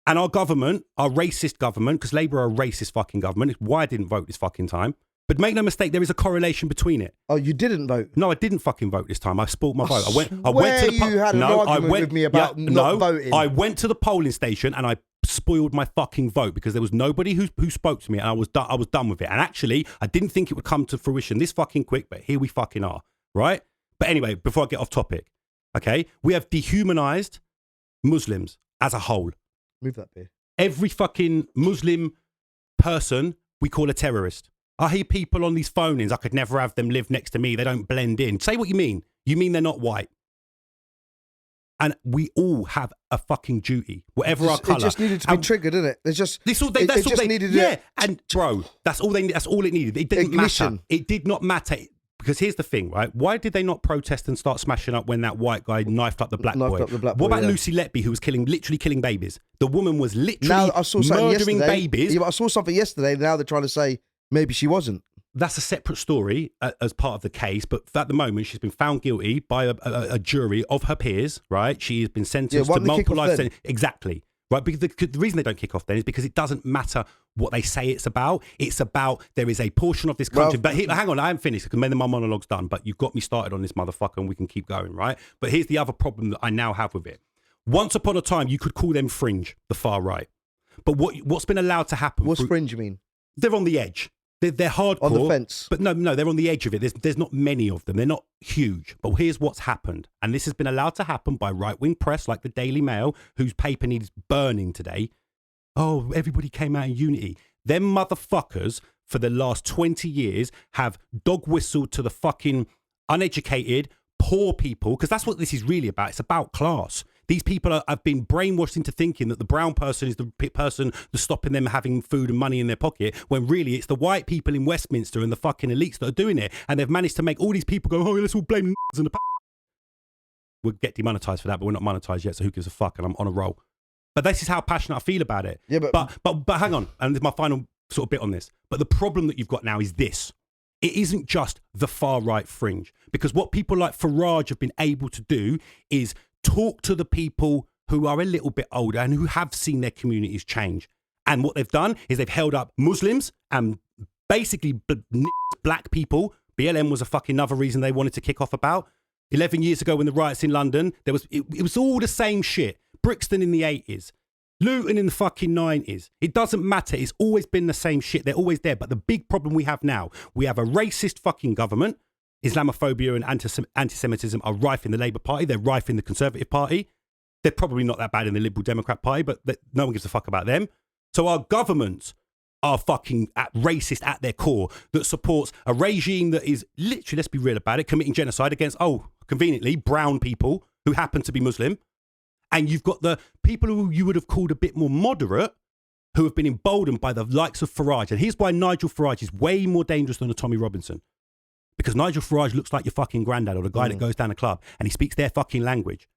and our government, our racist government, because Labour are a racist fucking government. It's why I didn't vote this fucking time. But make no mistake, there is a correlation between it. Oh, you didn't vote? No, I didn't fucking vote this time. I spoiled my vote. I went to the you had an argument with me about not voting. I went to the polling station and I spoiled my fucking vote because there was nobody who spoke to me and I was done with it. And actually, I didn't think it would come to fruition this fucking quick, but here we fucking are. Right? But anyway, before I get off topic, okay, we have dehumanized Muslims as a whole. Move that beer. Every fucking Muslim person we call a terrorist. I hear people on these phone-ins, I could never have them live next to me. They don't blend in. Say what you mean. You mean they're not white. And we all have a fucking duty, whatever our colour. It just needed to be triggered, didn't it? It's just, that's all they needed. Yeah, and bro, that's all it needed. It didn't matter. It did not matter. Because here's the thing, right? Why did they not protest and start smashing up when that white guy knifed up the black boy? What about Lucy Letby, who was literally killing babies? The woman was literally murdering babies. Yeah, but I saw something yesterday. Now they're trying to say maybe she wasn't. That's a separate story as part of the case. But at the moment, she's been found guilty by a jury of her peers, right? She has been sentenced to multiple life sentences. Exactly. Right, because the reason they don't kick off then is because it doesn't matter what they say it's about. It's about there is a portion of this country. But hang on, I haven't finished because my monologue's done. But you've got me started on this motherfucker and we can keep going, right? But here's the other problem that I now have with it. Once upon a time, you could call them fringe, the far right. But what's been allowed to happen? What's fringe mean? They're on the edge. They're hardcore. On the fence. But no, they're on the edge of it. There's not many of them. They're not huge. But here's what's happened. And this has been allowed to happen by right-wing press like the Daily Mail, whose paper needs burning today. Oh, everybody came out in unity. Them motherfuckers, for the last 20 years, have dog whistled to the fucking uneducated, poor people, because that's what this is really about. It's about class. These people have been brainwashed into thinking that the brown person is the person that's stopping them having food and money in their pocket, when really it's the white people in Westminster and the fucking elites that are doing it. And they've managed to make all these people go, oh, let's all blame the and the We'll get demonetized for that, but we're not monetized yet, so who gives a fuck? And I'm on a roll. But this is how passionate I feel about it. Yeah, but hang on, and this is my final sort of bit on this. But the problem that you've got now is this. It isn't just the far right fringe, because what people like Farage have been able to do is talk to the people who are a little bit older and who have seen their communities change. And what they've done is they've held up Muslims and basically black people. BLM was a fucking another reason they wanted to kick off about. 11 years ago when the riots in London, it was all the same shit. Brixton in the 80s, Luton in the fucking 90s. It doesn't matter. It's always been the same shit. They're always there. But the big problem we have now, we have a racist fucking government. Islamophobia and anti-Semitism are rife in the Labour Party. They're rife in the Conservative Party. They're probably not that bad in the Liberal Democrat Party, but no one gives a fuck about them. So our governments are fucking racist at their core, that supports a regime that is literally, let's be real about it, committing genocide against, conveniently, brown people who happen to be Muslim. And you've got the people who you would have called a bit more moderate, who have been emboldened by the likes of Farage. And here's why Nigel Farage is way more dangerous than a Tommy Robinson. Because Nigel Farage looks like your fucking granddad or the guy that goes down the club, and he speaks their fucking language.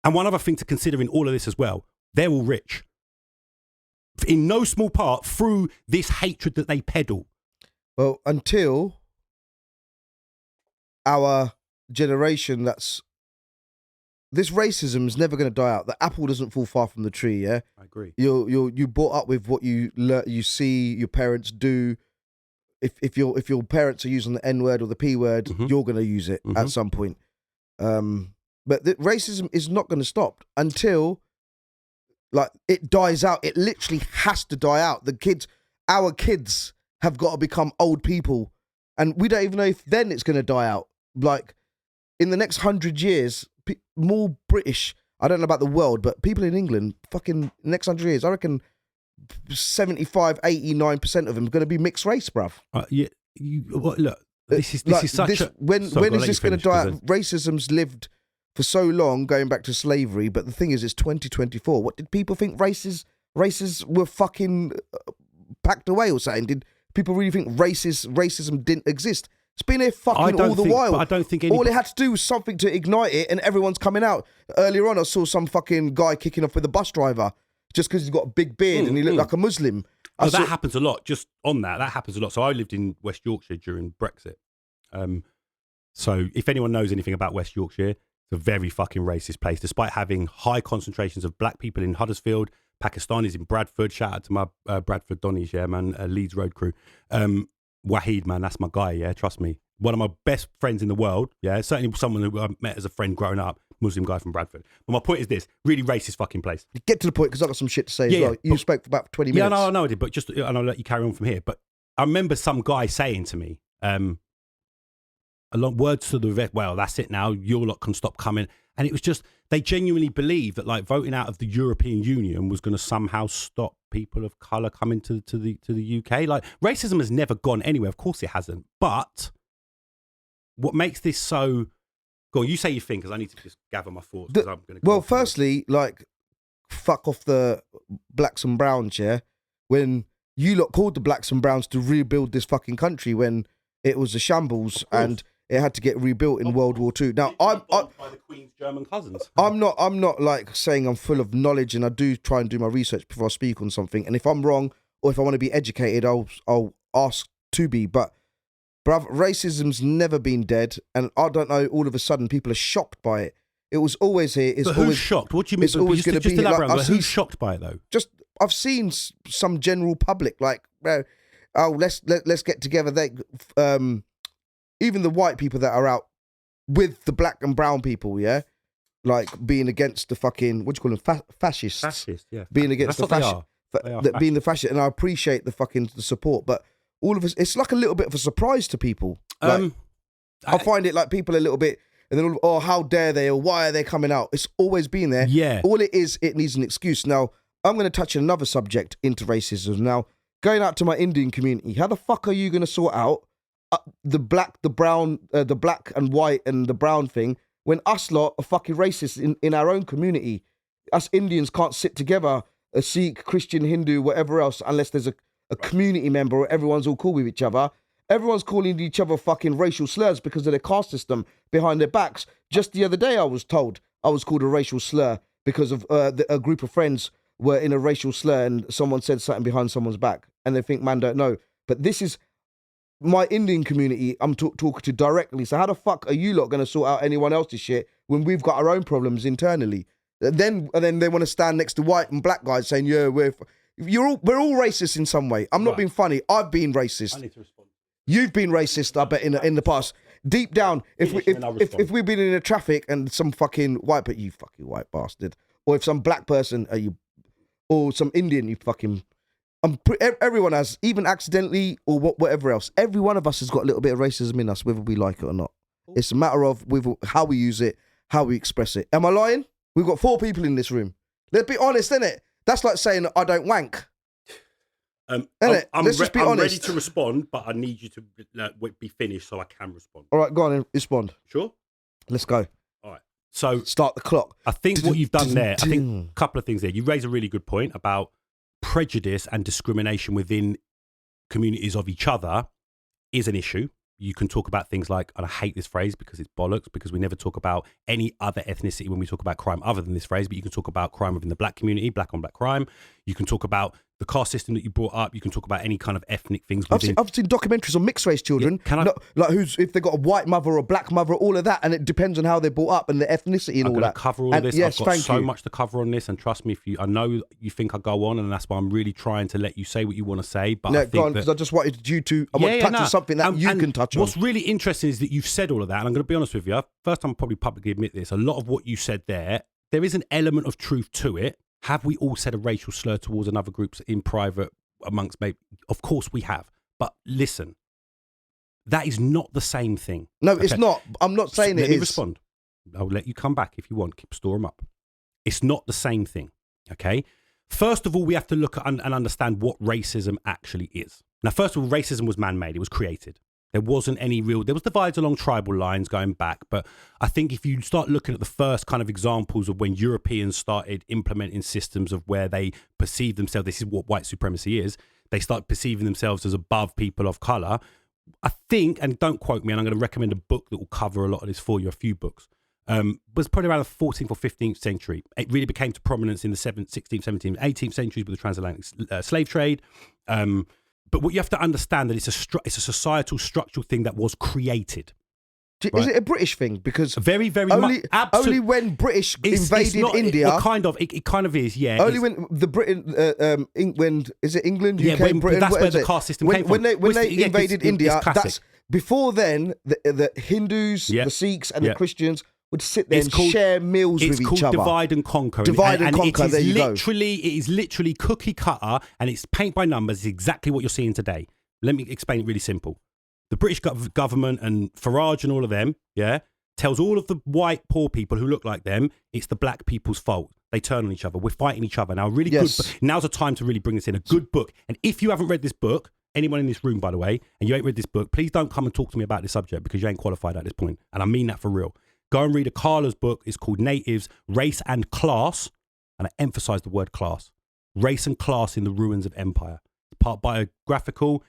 And one other thing to consider in all of this as well, they're all rich. In no small part through this hatred that they peddle. Well, until our generation this racism is never going to die out. The apple doesn't fall far from the tree, yeah? I agree. You brought up with what you see your parents do. If your parents are using the N-word or the P-word, you're going to use it at some point. But the racism is not going to stop until it dies out. It literally has to die out. Our kids have got to become old people, and we don't even know if then it's going to die out. Like in the next 100 years, more British, I don't know about the world, but people in England, fucking next 100 years, I reckon 75, 89% of them are going to be mixed race, bruv. Look, this is such a... When is this going to die out? Racism's lived for so long, going back to slavery, but the thing is, it's 2024. What did people think races were fucking packed away or something? Did people really think racism didn't exist? It's been here fucking all the while. I don't think all it had to do was something to ignite it, and everyone's coming out. Earlier on, I saw some fucking guy kicking off with a bus driver just because he's got a big beard and he looked like a Muslim. That happens a lot. Just on that happens a lot. So I lived in West Yorkshire during Brexit. So if anyone knows anything about West Yorkshire, it's a very fucking racist place, despite having high concentrations of black people in Huddersfield, Pakistanis in Bradford. Shout out to my Bradford Donnies, yeah, man, Leeds Road crew. Wahid, man, that's my guy, yeah, trust me. One of my best friends in the world, yeah, certainly someone who I met as a friend growing up, Muslim guy from Bradford. But my point is this, really racist fucking place. Get to the point, because I've got some shit to say as well. You spoke for about 20 minutes. Yeah, I know I did, but and I'll let you carry on from here. But I remember some guy saying to me, along words to the vet, well, that's it now, your lot can stop coming. And it was just, they genuinely believed that like voting out of the European Union was going to somehow stop people of colour coming to the UK. Like, racism has never gone anywhere. Of course it hasn't. But what makes this so... Go on, you say your thing, because I need to just gather my thoughts. Firstly, like, fuck off the blacks and browns, yeah? When you lot called the blacks and browns to rebuild this fucking country when it was a shambles and it had to get rebuilt in World War II. Now, by the Queen's German cousins. I'm not like saying I'm full of knowledge, and I do try and do my research before I speak on something. And if I'm wrong, or if I want to be educated, I'll ask to be. But bruv, racism's never been dead, and I don't know. All of a sudden, people are shocked by it. It was always here. But who's shocked? What do you mean? It's always going to be elaborate. Like, who's shocked by it though? Just I've seen some general public like, let's get together. Even the white people that are out with the black and brown people, yeah, like being against the fucking, what do you call them, fascists? Fascists, yeah. Being against the fascists, being the fascist, and I appreciate the support, but all of us, it's like a little bit of a surprise to people. Like, I find it like people a little bit, and then how dare they, or why are they coming out? It's always been there. Yeah. All it is, it needs an excuse. Now, I'm going to touch on another subject into racism. Now, going out to my Indian community, how the fuck are you going to sort out the black, the brown, the black and white and the brown thing when us lot are fucking racist in our own community. Us Indians can't sit together, a Sikh, Christian, Hindu, whatever else, unless there's a community member or everyone's all cool with each other. Everyone's calling each other fucking racial slurs because of their caste system behind their backs. Just the other day, I was told I was called a racial slur because of a group of friends were in a racial slur and someone said something behind someone's back and they think man don't know. But this is my Indian community I'm talking to directly. So how the fuck are you lot going to sort out anyone else's shit when we've got our own problems internally? And then they want to stand next to white and black guys saying, yeah, we're all racist in some way. I'm not being funny. I've been racist. I need to respond. You've been racist, I bet, in the past. Deep down, if we've been in a traffic and some fucking white, but you fucking white bastard, or if some black person, or some Indian, you fucking, everyone has, even accidentally or whatever else. Every one of us has got a little bit of racism in us, whether we like it or not. It's a matter of how we use it, how we express it. Am I lying? We've got 4 people in this room. Let's be honest, innit? That's like saying I don't wank. Let's just be honest. I'm ready to respond, but I need you to be finished so I can respond. All right, go on and respond. Sure? Let's go. All right. So start the clock. I think what you've done there, I think a couple of things there. You raise a really good point about prejudice and discrimination within communities of each other is an issue. You can talk about things like, and I hate this phrase because it's bollocks, because we never talk about any other ethnicity when we talk about crime other than this phrase, but you can talk about crime within the black community, black on black crime. You can talk about the caste system that you brought up. You can talk about any kind of ethnic things. I've seen documentaries on mixed race children. Yeah, if they got a white mother or a black mother, all of that, and it depends on how they're brought up and their ethnicity and all that. Cover all of this. Yes, I've got so much to cover on this, and trust me, I know you think I go on, and that's why I'm really trying to let you say what you want to say. But I think because I just wanted you to touch on something that you can touch on. What's really interesting is that you've said all of that, and I'm going to be honest with you. First time I'll probably publicly admit this. A lot of what you said there is an element of truth to it. Have we all said a racial slur towards another group in private amongst maybe? Of course we have. But listen, that is not the same thing. No, it's not. I'm not saying it is. Let me respond. I'll let you come back if you want. Store them up. It's not the same thing, okay? First of all, we have to look at and understand what racism actually is. Now, first of all, racism was man-made. It was created. There wasn't any real, there was divides along tribal lines going back. But I think if you start looking at the first kind of examples of when Europeans started implementing systems of where they perceive themselves, this is what white supremacy is, they start perceiving themselves as above people of colour. I think, and don't quote me, and I'm going to recommend a book that will cover a lot of this for you, a few books, was probably around the 14th or 15th century. It really became to prominence in the 7th, 16th, 17th, 18th centuries with the transatlantic slave trade. But what you have to understand that it's a societal structural thing that was created. Is it a British thing? Because very, very much. Only when British invaded India. It kind of is, yeah. Only when the Britain, England, is it England, UK, Britain? That's where the caste system came from. When they invaded India, that's before then. The Hindus, the Sikhs, and the Christians would sit there and share meals with each other. It's called divide and conquer. Divide and conquer. There you go. It is literally cookie cutter, and it's paint by numbers. It's exactly what you're seeing today. Let me explain it really simple. The British government and Farage and all of them, tells all of the white poor people who look like them, it's the black people's fault. They turn on each other. We're fighting each other. Now, good. Now's the time to really bring this in. A good book. And if you haven't read this book, anyone in this room, by the way, and you ain't read this book, please don't come and talk to me about this subject because you ain't qualified at this point. And I mean that for real. Go and read AKALA's book. It's called Natives, Race and Class. And I emphasize the word class. Race and Class in the Ruins of Empire. It's part biographical,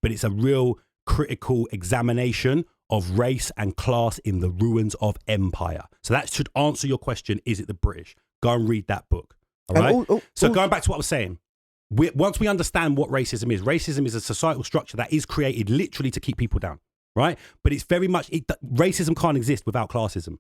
but it's a real critical examination of race and class in the ruins of empire. So that should answer your question, is it the British? Go and read that book. All right? So going back to what I was saying, once we understand what racism is a societal structure that is created literally to keep people down, right? But it's very much, racism can't exist without classism.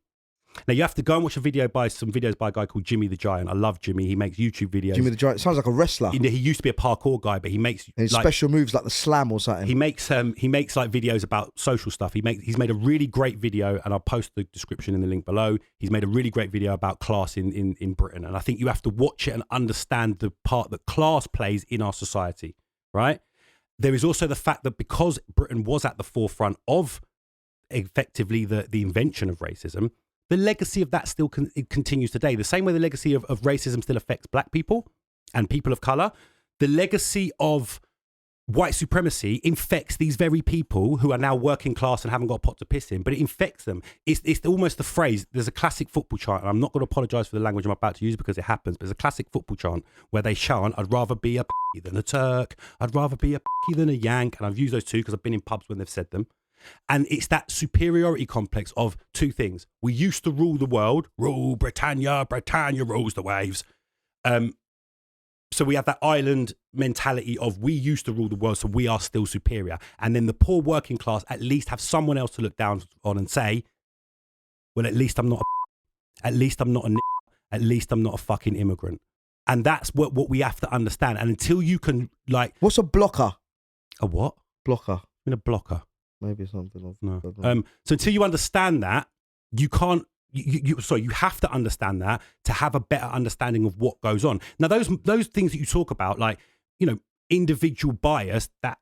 Now you have to go and watch some videos by a guy called Jimmy the Giant. I love Jimmy. He makes YouTube videos. Jimmy the Giant sounds like a wrestler. He used to be a parkour guy, but he makes special moves like the slam or something. He makes like videos about social stuff. He's made a really great video, and I'll post the description in the link below. He's made a really great video about class in Britain, and I think you have to watch it and understand the part that class plays in our society, right? There is also the fact that because Britain was at the forefront of effectively the invention of racism, the legacy of that still continues today. The same way the legacy of racism still affects black people and people of colour, the legacy of white supremacy infects these very people who are now working class and haven't got a pot to piss in, but it infects them. It's almost the phrase, there's a classic football chant, and I'm not going to apologise for the language I'm about to use because it happens, but there's a classic football chant where they chant, I'd rather be a p*** than a Turk, I'd rather be a p*** than a Yank, and I've used those two because I've been in pubs when they've said them. And it's that superiority complex of two things. We used to rule the world, rule Britannia, Britannia rules the waves. So we have that island mentality of we used to rule the world, so we are still superior. And then the poor working class at least have someone else to look down on and say, well, at least I'm not at least I'm not at least I'm not a fucking immigrant. And that's what we have to understand. And until you can, like... What's a blocker? A what? Blocker. I mean, a blocker. Maybe something. No. So until you understand that, you can't... You have to understand that to have a better understanding of what goes on. Now, those things that you talk about, like, you know, individual bias, that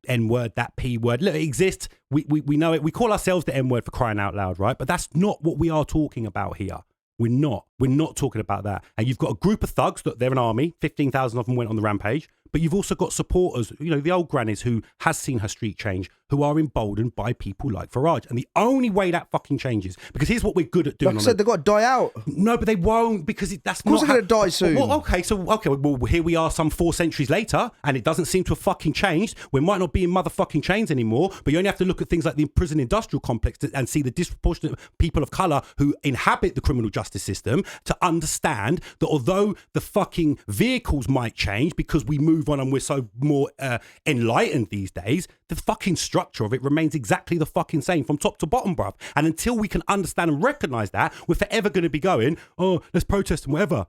N-word, that P-word, look, it exists. We know it. We call ourselves the N-word for crying out loud, right? But that's not what we are talking about here. We're not talking about that. And you've got a group of thugs, that they're an army, 15,000 of them went on the rampage. But you've also got supporters, you know, the old grannies who has seen her street change, who are emboldened by people like Farage. And the only way that fucking changes, because here's what we're good at doing. Like I said, they've got to die out. No, but they won't, because that's not... Of course they're going to die soon. Well, here we are some 4 centuries later, and it doesn't seem to have fucking changed. We might not be in motherfucking chains anymore, but you only have to look at things like the prison industrial complex and see the disproportionate people of colour who inhabit the criminal justice system to understand that although the fucking vehicles might change because we move on and we're so more enlightened these days, the fucking structure of it remains exactly the fucking same from top to bottom, bruv. And until we can understand and recognise that, we're forever going to be going, oh, let's protest and whatever.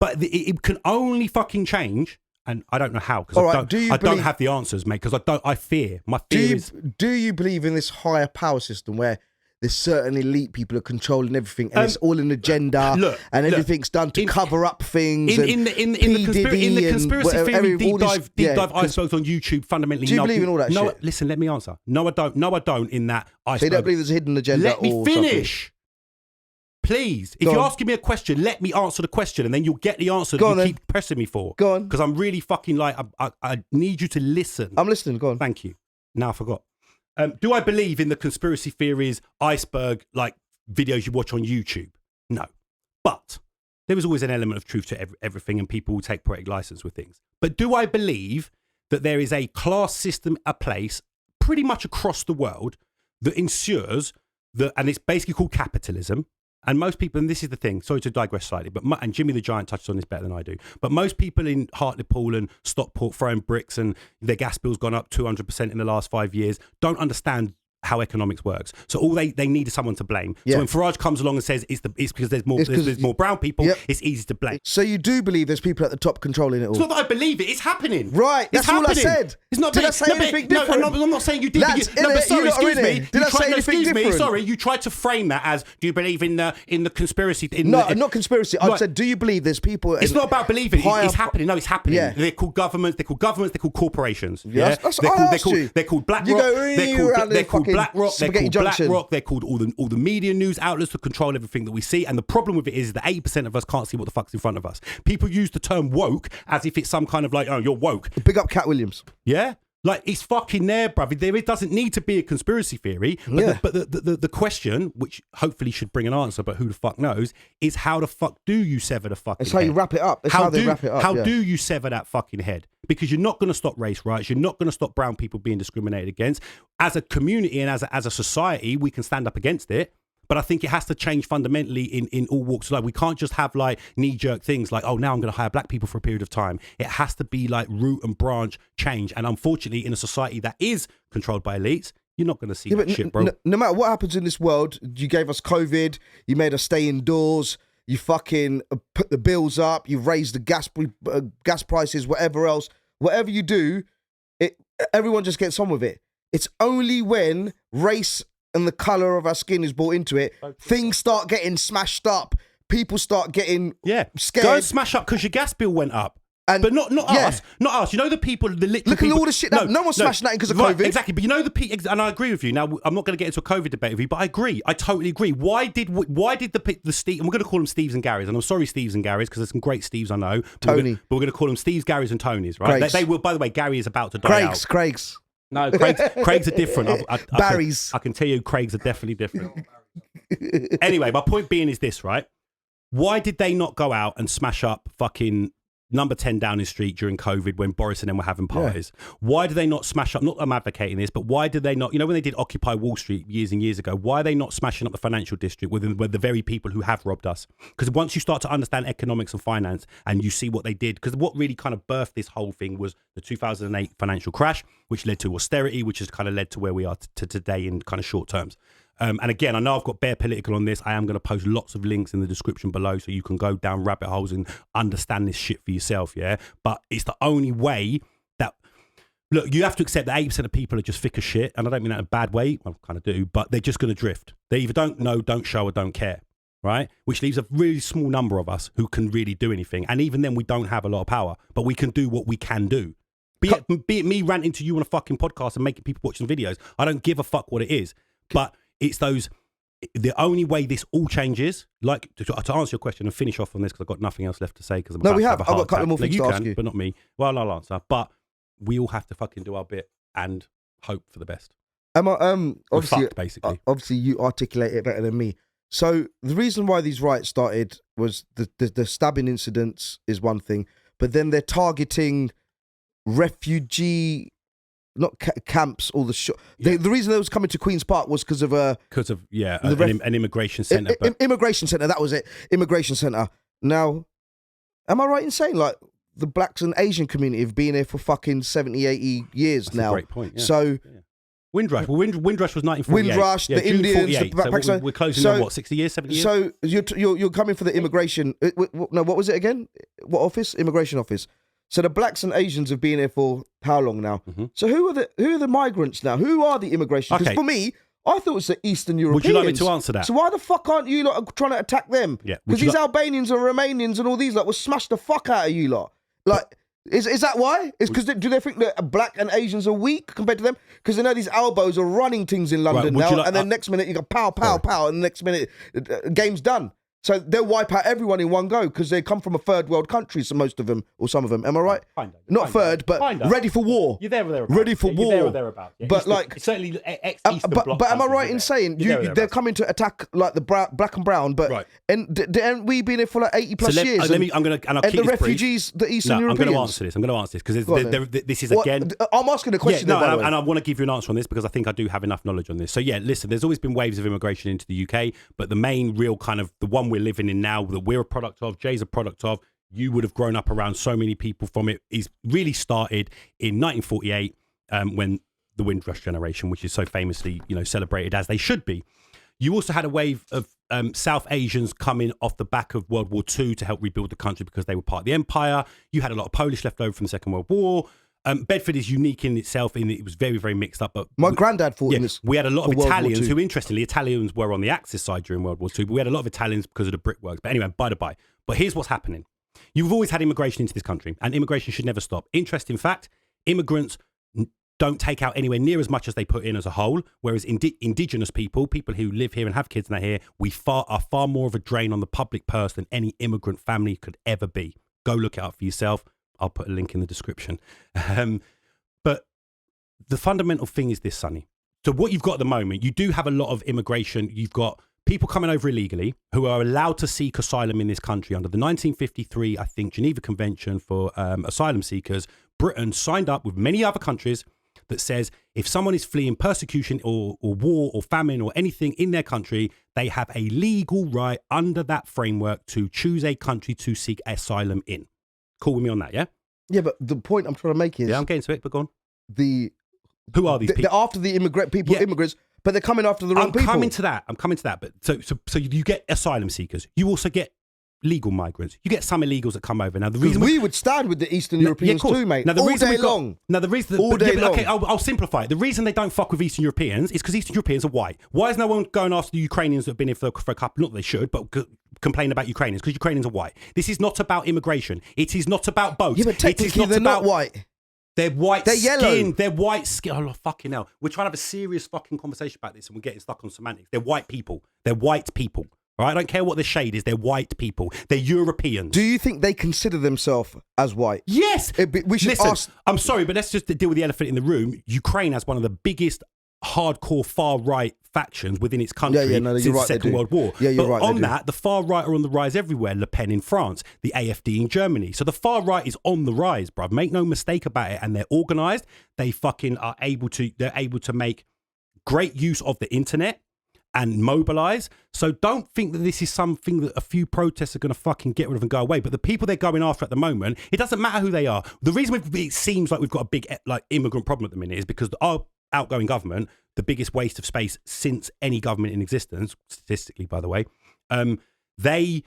But it can only fucking change, and I don't know how, because I don't have the answers, mate, because I fear. My fear is... Do you believe in this higher power system where there's certain elite people are controlling everything, and it's all an agenda, and everything's done to cover up things? In the conspiracy theory deep dive icebergs on YouTube, fundamentally, do you believe in all that shit? No, listen, let me answer. No, I don't. In that iceberg. So you don't believe there's a hidden agenda? Let me finish. Please, if you're asking me a question, let me answer the question, and then you'll get the answer that you keep pressing me for. Go on. Because I'm really fucking like, I need you to listen. I'm listening, go on. Thank you. Now I forgot. Do I believe in the conspiracy theories, iceberg, like videos you watch on YouTube? No. But there is always an element of truth to everything, and people will take poetic license with things. But do I believe that there is a class system, a place, pretty much across the world, that ensures that, and it's basically called capitalism, and most people, and this is the thing, sorry to digress slightly, but and Jimmy the Giant touched on this better than I do, but most people in Hartlepool and Stockport throwing bricks and their gas bill's gone up 200% in the last 5 years don't understand how economics works. So all they need is someone to blame. Yeah. So when Farage comes along and says it's because there's more brown people, it's easy to blame. So you do believe there's people at the top controlling it all? It's not that I believe it, it's happening. Right, that's all I said. It's not. Did I say anything different? No, I'm not saying you did. Excuse me. Did I say anything different? Sorry, you tried to frame that as, do you believe in the conspiracy? Not conspiracy. I said, do you believe there's people... It's not about believing, it's happening. No, it's happening. Yeah. They're called governments, they're called corporations. Yeah, they're called BlackRock. They're called BlackRock. BlackRock, they're called all the media news outlets to control everything that we see. And the problem with it is that 80% of us can't see what the fuck's in front of us. People use the term woke as if it's some kind of like, oh, you're woke. Big up Cat Williams. Yeah? Like, it's fucking there, bruv. It doesn't need to be a conspiracy theory. But, the question, which hopefully should bring an answer, but who the fuck knows, is how the fuck do you sever the fucking head? It's how you wrap it up. It's how they wrap it up. How do you sever that fucking head? Because you're not going to stop race riots. You're not going to stop brown people being discriminated against. As a community and as a society, we can stand up against it. But I think it has to change fundamentally in all walks of life. We can't just have like knee-jerk things like, oh, now I'm going to hire black people for a period of time. It has to be like root and branch change. And unfortunately, in a society that is controlled by elites, you're not going to see that shit, bro. No matter what happens in this world, you gave us COVID, you made us stay indoors, you fucking put the bills up, you raised the gas prices, whatever else. Whatever you do, everyone just gets on with it. It's only when race and the colour of our skin is brought into it, things start getting smashed up. People start getting scared. Don't smash up because your gas bill went up. But not us. Not us. You know the people, the literal Look at people. all the shit. No one's smashing that because of COVID. Exactly. But you know the people, and I agree with you. Now, I'm not going to get into a COVID debate with you, but I agree. I totally agree. Why did the Steve, and we're going to call them Steves and Garys, and I'm sorry Steves and Garys, because there's some great Steves I know. Tony. But we're going to call them Steves, Garys and Tonys, right? They will, by the way, Gary is about to die out. Craig's. No, Craig's are different. Barry's. I can tell you Craig's are definitely different. Anyway, my point being is this, right? Why did they not go out and smash up fucking number 10 Downing Street during COVID when Boris and them were having parties? Yeah. Why did they not smash up, not I'm advocating this, but why did they not, you know, when they did Occupy Wall Street years and years ago, why are they not smashing up the financial district with the very people who have robbed us? Because once you start to understand economics and finance and you see what they did, because what really kind of birthed this whole thing was the 2008 financial crash, which led to austerity, which has kind of led to where we are to today in kind of short terms. And again, I know I've got bare political on this. I am going to post lots of links in the description below so you can go down rabbit holes and understand this shit for yourself, yeah? But it's the only way that... Look, you have to accept that 80% of people are just thick as shit, and I don't mean that in a bad way. I kind of do, but they're just going to drift. They either don't know, don't show, or don't care, right? Which leaves a really small number of us who can really do anything. And even then, we don't have a lot of power, but we can do what we can do. Be it me ranting to you on a fucking podcast and making people watch some videos. I don't give a fuck what it is. But... it's the only way this all changes, like to answer your question and finish off on this because I've got nothing else left to say because I've got a couple more things to ask you. But not me. Well, I'll answer. But we all have to fucking do our bit and hope for the best. Obviously, fucked, basically. Obviously, you articulate it better than me. So the reason why these riots started was the stabbing incidents is one thing, but then they're targeting refugee... not camps, all the the reason they was coming to Queen's Park was because of an immigration centre. Immigration centre, that was it. Immigration centre. Now, am I right in saying like the blacks and Asian community have been here for fucking 70, 80 years That's now? A great point. Yeah. So Windrush. Well, Windrush was 1948. Windrush, the Indians, the Black so we're closing on what, 60 years, 70 years? So you're coming for the immigration. No, what was it again? What office? Immigration office. So the blacks and Asians have been here for how long now? Mm-hmm. So who are the migrants now? Who are the immigration? Because for me, I thought it was the Eastern Europeans. Would you like me to answer that? So why the fuck aren't you lot trying to attack them? Yeah. Because these Albanians and Romanians and all these lot will smash the fuck out of you lot. Like, is that why? Is because do they think that black and Asians are weak compared to them? Because they know these elbows are running things in London now, and then next minute you go pow, pow, pow, and the next minute game's done. So they'll wipe out everyone in one go because they come from a third world country, so most of them, or some of them. Am I right? Not third, but ready for war. You're there or thereabouts. Ready for war. You're there or thereabouts. Yeah, but like, certainly ex-Eastern bloc. But am I right in saying they're coming to attack like the black and brown? But right. And we've been here for like 80 plus years. And the refugees, the Eastern Europeans. I'm going to answer this because this is again. I'm asking a question. And I want to give you an answer on this because I think I do have enough knowledge on this. So yeah, listen, there's always been waves of immigration into the UK, but the main real kind of the one we're living in now, that we're a product of, Jay's a product of, you would have grown up around so many people from it, is really started in 1948 when the Windrush generation, which is so famously, celebrated as they should be. You also had a wave of South Asians coming off the back of World War II to help rebuild the country because they were part of the empire. You had a lot of Polish left over from the Second World War. Bedford is unique in itself in that it was very, very mixed up. But my granddad fought in this. We had a lot of Italians who, interestingly, Italians were on the Axis side during World War II, but we had a lot of Italians because of the brickworks. But anyway, by the by. But here's what's happening. You've always had immigration into this country, and immigration should never stop. Interesting fact, immigrants don't take out anywhere near as much as they put in as a whole, whereas indigenous people who live here and have kids and are here, are far more of a drain on the public purse than any immigrant family could ever be. Go look it up for yourself. I'll put a link in the description. But the fundamental thing is this, Sonny. So what you've got at the moment, you do have a lot of immigration. You've got people coming over illegally who are allowed to seek asylum in this country under the 1953, I think, Geneva Convention for asylum seekers. Britain signed up with many other countries that says if someone is fleeing persecution or war or famine or anything in their country, they have a legal right under that framework to choose a country to seek asylum in. Cool with me on that, yeah? Yeah, but the point I'm trying to make is... Yeah, I'm getting to it, but go on. Who are these people? They're after the immigrants, but they're coming after the wrong people. I'm coming to that. But so you get asylum seekers. You also get legal migrants. You get some illegals that come over. Now, the reason we would stand with the Eastern Europeans too, mate. Now, the all reason day long. Now, the reason... all day long. Okay, I'll simplify it. The reason they don't fuck with Eastern Europeans is because Eastern Europeans are white. Why is no one going after the Ukrainians that have been here for a couple... Not that they should, but complain about Ukrainians because Ukrainians are white. This is not about immigration. It is not about boats. Yeah, but technically they're not white. They're white They're skin. yellow. They're white skin. Oh, fucking hell. We're trying to have a serious fucking conversation about this and we're getting stuck on semantics. They're white people. They're white people. All right? I don't care what the shade is. They're white people. They're Europeans. Do you think they consider themselves as white? Yes. We should ask. I'm sorry, but let's just deal with the elephant in the room. Ukraine has one of the biggest hardcore far right factions within its country since the Second World War. Yeah, you're but right. on that, the far right are on the rise everywhere. Le Pen in France, the AFD in Germany. So the far right is on the rise, bruv. Make no mistake about it. And they're organised. They fucking are able to. They're able to make great use of the internet and mobilise. So don't think that this is something that a few protests are going to fucking get rid of and go away. But the people they're going after at the moment, it doesn't matter who they are. The reason it seems like we've got a big immigrant problem at the minute is because our outgoing government, the biggest waste of space since any government in existence, statistically, by the way, they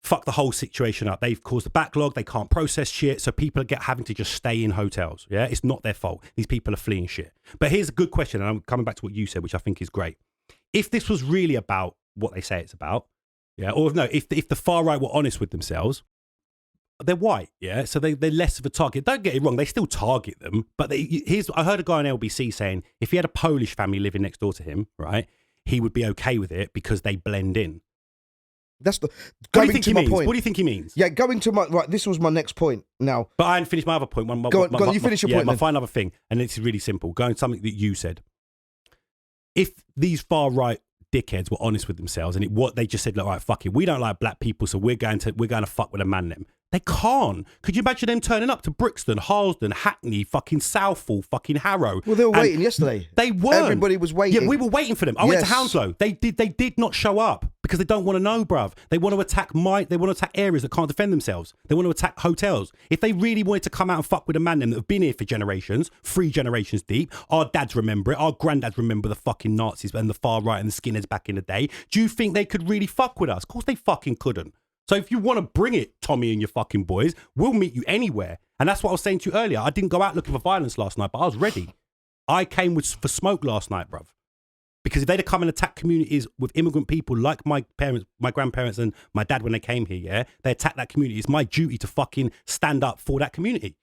fuck the whole situation up. They've caused a backlog. They can't process shit. So people are having to just stay in hotels. Yeah, it's not their fault. These people are fleeing shit. But here's a good question. And I'm coming back to what you said, which I think is great. If this was really about what they say it's about, yeah, or no, if the far right were honest with themselves, they're white, yeah, so they're less of a target. Don't get it wrong, they still target them. But I heard a guy on LBC saying if he had a Polish family living next door to him, right, he would be okay with it because they blend in. That's the. What do you think he means? What do you think he means? Yeah, going to my right. This was my next point. Now, but I hadn't finished my other point. Go on. You finish your point. My final other thing, and this is really simple. Going to something that you said. If these far right dickheads were honest with themselves and what they just said, like, right, fuck it, we don't like black people, so we're going to fuck with a man them. They can't. Could you imagine them turning up to Brixton, Harlesden, Hackney, fucking Southall, fucking Harrow? Well, they were waiting yesterday. They weren't. Everybody was waiting. Yeah, we were waiting for them. I went to Hounslow. They did not show up because they don't want to know, bruv. They want to attack areas that can't defend themselves. They want to attack hotels. If they really wanted to come out and fuck with a man them that have been here for generations, 3 generations deep, our dads remember it, our granddads remember the fucking Nazis and the far right and the skinheads back in the day. Do you think they could really fuck with us? Of course they fucking couldn't. So if you want to bring it, Tommy and your fucking boys, we'll meet you anywhere. And that's what I was saying to you earlier. I didn't go out looking for violence last night, but I was ready. I came for smoke last night, bruv. Because if they'd have come and attacked communities with immigrant people like my parents, my grandparents and my dad when they came here, yeah, they attacked that community. It's my duty to fucking stand up for that community.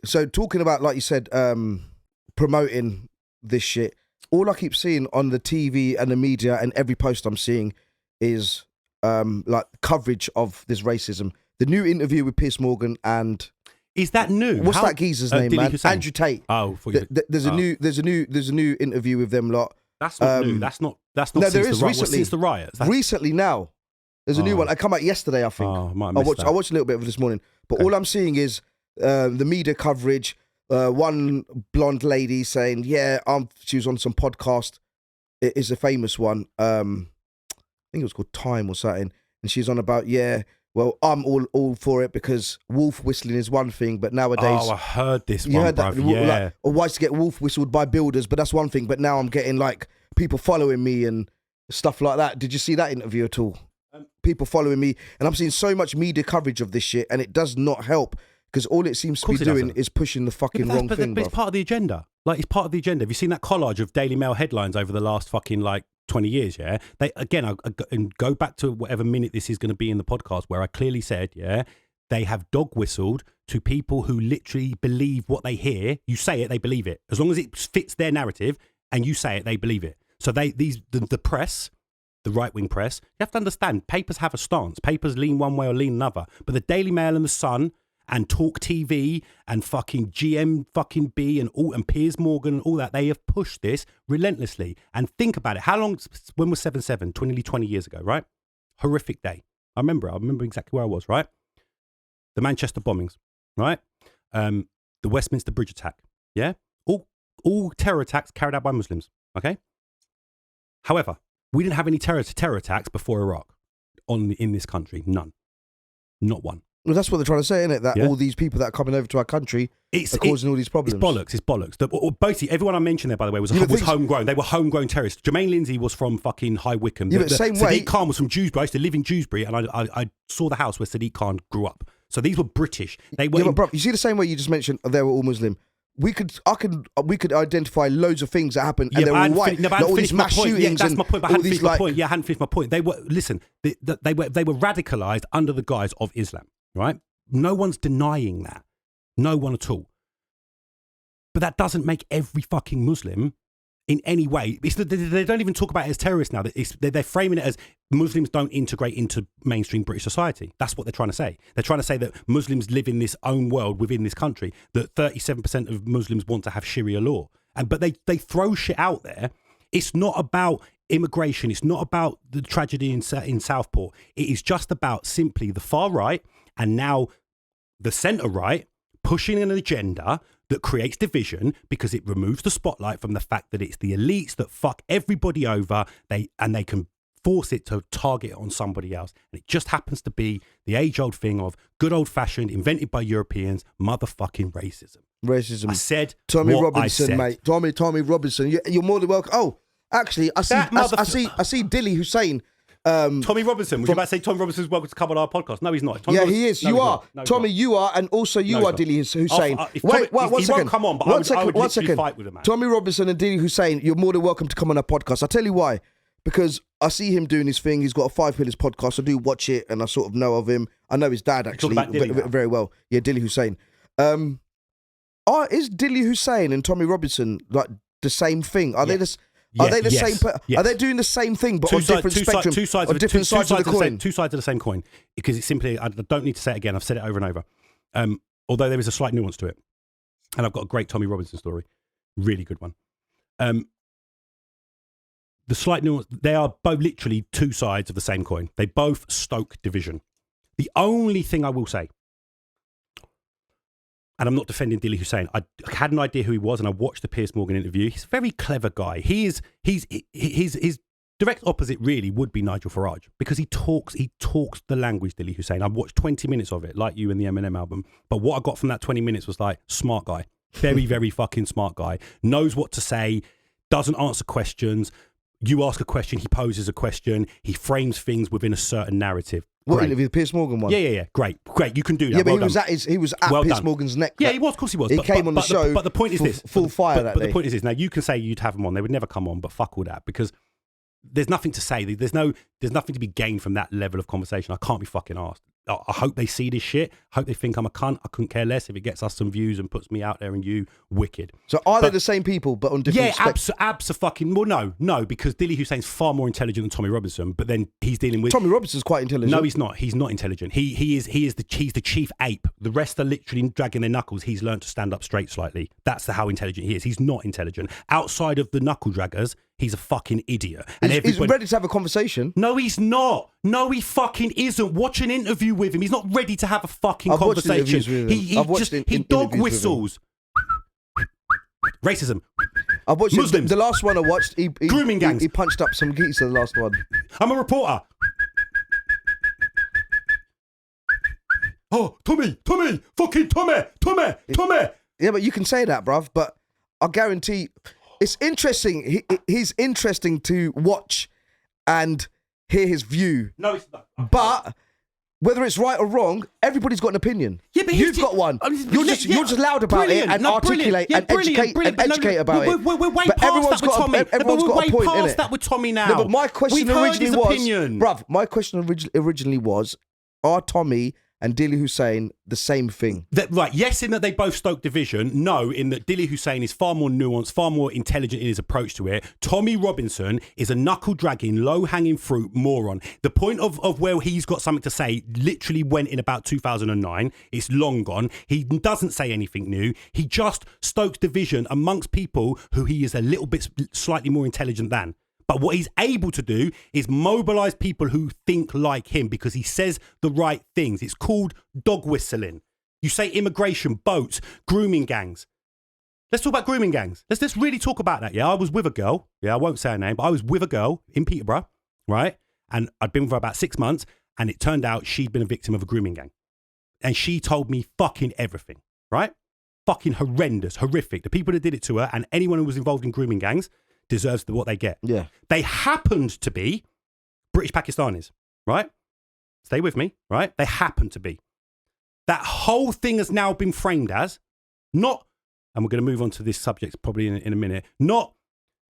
So talking about, like you said, promoting this shit, all I keep seeing on the TV and the media and every post I'm seeing is like coverage of this racism. The new interview with Piers Morgan and is that new? What's that geezer's name, Dilly man? Hussain. Andrew Tate. Oh, there's a new interview with them lot. That's not new. That's not. No, there is recently. Since the riots. Recently now, there's a new one. I come out yesterday, I think. Oh, I watched a little bit of it this morning, but all I'm seeing is the media coverage. One blonde lady saying, "Yeah, she was on some podcast. It is a famous one. I think it was called Time or something, and she's on about, yeah, well, I'm all for it because wolf whistling is one thing, but nowadays... Oh, I heard this one, bruv, yeah. Like, or why to get wolf whistled by builders, but that's one thing, but now I'm getting, like, people following me and stuff like that. Did you see that interview at all? People following me, and I'm seeing so much media coverage of this shit, and it does not help, because all it seems to be doing is pushing the fucking wrong thing, but it's part of the agenda. Like, it's part of the agenda. Have you seen that collage of Daily Mail headlines over the last fucking, like, 20 years, yeah? They again, and go back to whatever minute this is going to be in the podcast where I clearly said, yeah, they have dog whistled to people who literally believe what they hear. You say it, they believe it. As long as it fits their narrative and you say it, they believe it. So the press, the right-wing press, you have to understand, papers have a stance. Papers lean one way or lean another. But the Daily Mail and the Sun and Talk TV and fucking GM fucking B and Piers Morgan and all that, they have pushed this relentlessly. And think about it. How long, when was 7/7? 20 years ago, right? Horrific day. I remember exactly where I was, right? The Manchester bombings, right? The Westminster Bridge attack, yeah? All terror attacks carried out by Muslims, okay? However, we didn't have any terror attacks before Iraq in this country. None. Not one. Well, that's what they're trying to say, isn't it? That all these people that are coming over to our country are causing all these problems. It's bollocks. Basically, everyone I mentioned there, by the way, was homegrown. They were homegrown terrorists. Jermaine Lindsay was from fucking High Wycombe. Yeah, but same way. Sadiq Khan was from Dewsbury. I used to live in Dewsbury, and I saw the house where Sadiq Khan grew up. So these were British. They were. Yeah, but bro, you see the same way you just mentioned they were all Muslim. we could identify loads of things that happened, and Yeah, they but were I all hadn't white. fin- no, but I hadn't all these finished my mass point. shootings. Yeah, that's my point. But I all hadn't these finished my like, point. Yeah, I hadn't finished my point. They were they were radicalized under the guise of Islam, right? No one's denying that. No one at all. But that doesn't make every fucking Muslim in any way. They don't even talk about it as terrorists now. They're framing it as Muslims don't integrate into mainstream British society. That's what they're trying to say. They're trying to say that Muslims live in this own world within this country, that 37% of Muslims want to have Sharia law. But they throw shit out there. It's not about immigration. It's not about the tragedy in Southport. It is just about simply the far right and now the centre right pushing an agenda that creates division because it removes the spotlight from the fact that it's the elites that fuck everybody over. They can force it to target it on somebody else. And it just happens to be the age-old thing of good old-fashioned, invented by Europeans, motherfucking racism. Racism. I said Tommy what Robinson, I said. mate. Tommy Robinson. You're more than welcome. Oh, actually, I see Dilly Hussain. Tommy Robinson. Was you about to say Tommy Robinson's welcome to come on our podcast? No, he's not. Tommy Yeah, he is. No, you he's are. not. No, he's Tommy, not. you are. And also you No, are he's Dilly Hussain. If Wait, Tommy- one he second. won't come on, but I would literally fight with him, man. Tommy Robinson and Dilly Hussain, you're more than welcome to come on our podcast. I'll tell you why. Because I see him doing his thing. He's got a 5 Pillars podcast. I do watch it and I sort of know of him. I know his dad actually about Dilly now. very well. Yeah, Dilly Hussain. Is Dilly Hussain and Tommy Robinson like the same thing? Are they the Yes. same? Yes. Are they doing the same thing but on different spectrum? Two sides on of different sides of the coin. Two sides of the same coin. Because it's simply, I don't need to say it again. I've said it over and over. Although there is a slight nuance to it. And I've got a great Tommy Robinson story. Really good one. The slight nuance, they are both literally two sides of the same coin. They both stoke division. The only thing I will say, and I'm not defending Dilly Hussain, I had an idea who he was and I watched the Piers Morgan interview. He's a very clever guy. His direct opposite really would be Nigel Farage because he talks the language, Dilly Hussain. I watched 20 minutes of it, like you and the Eminem album. But what I got from that 20 minutes was like, smart guy. Very, very fucking smart guy. Knows what to say, doesn't answer questions. You ask a question, he poses a question, he frames things within a certain narrative. What Great. interview? The Piers Morgan one? Yeah. Great. You can do that. Yeah, but Well he was at Well Piers done. Morgan's neck. Yeah, he was. Of course he was. He came on the show. But the point is this: full fire that But day. the point is this. Now you can say you'd have them on. They would never come on. But fuck all that because there's nothing to say. There's nothing to be gained from that level of conversation. I can't be fucking asked. I hope they see this shit. I hope they think I'm a cunt. I couldn't care less if it gets us some views and puts me out there and you wicked. So are they the same people but on different No, because Dilly Hussain's far more intelligent than Tommy Robinson, but then he's dealing with Tommy Robinson's quite intelligent. No, he's not. He's not intelligent. He's the chief ape. The rest are literally dragging their knuckles. He's learned to stand up straight slightly. That's how intelligent he is. He's not intelligent. Outside of the knuckle draggers, he's a fucking idiot. And he's ready to have a conversation. No, he's not. No, he fucking isn't. Watch an interview with him. He's not ready to have a fucking conversation. He dog whistles. Racism. I've watched Muslims. the last one I watched. Grooming gangs. He punched up some geezer. The last one. I'm a reporter. Oh, Tommy, fucking Tommy. Yeah, but you can say that, bruv. But I guarantee it's interesting. He's interesting to watch and hear his view. No, it's not. But whether it's right or wrong, everybody's got an opinion. Yeah, but you've got one. You're just loud about it and articulate and educate about it. We're way But past that with Tommy. Everyone's got a point, We're way innit? past that with Tommy now. No, but my question We've heard originally his was, opinion. bruv, my question originally was, are Tommy and Dilly Hussain the same thing? Right, yes, in that they both stoke division. No, in that Dilly Hussain is far more nuanced, far more intelligent in his approach to it. Tommy Robinson is a knuckle-dragging, low-hanging fruit moron. The point of where he's got something to say literally went in about 2009. It's long gone. He doesn't say anything new. He just stokes division amongst people who he is a little bit slightly more intelligent than. But what he's able to do is mobilize people who think like him because he says the right things. It's called dog whistling. You say immigration, boats, grooming gangs. Let's talk about grooming gangs. Let's really talk about that. Yeah, I was with a girl. Yeah, I won't say her name, but I was with a girl in Peterborough, right? And I'd been with her about 6 months, and it turned out she'd been a victim of a grooming gang. And she told me fucking everything, right? Fucking horrendous, horrific. The people that did it to her and anyone who was involved in grooming gangs deserves what they get. Yeah. They happened to be British Pakistanis, right? Stay with me, right? They happen to be. That whole thing has now been framed as not and we're going to move on to this subject probably in a minute, not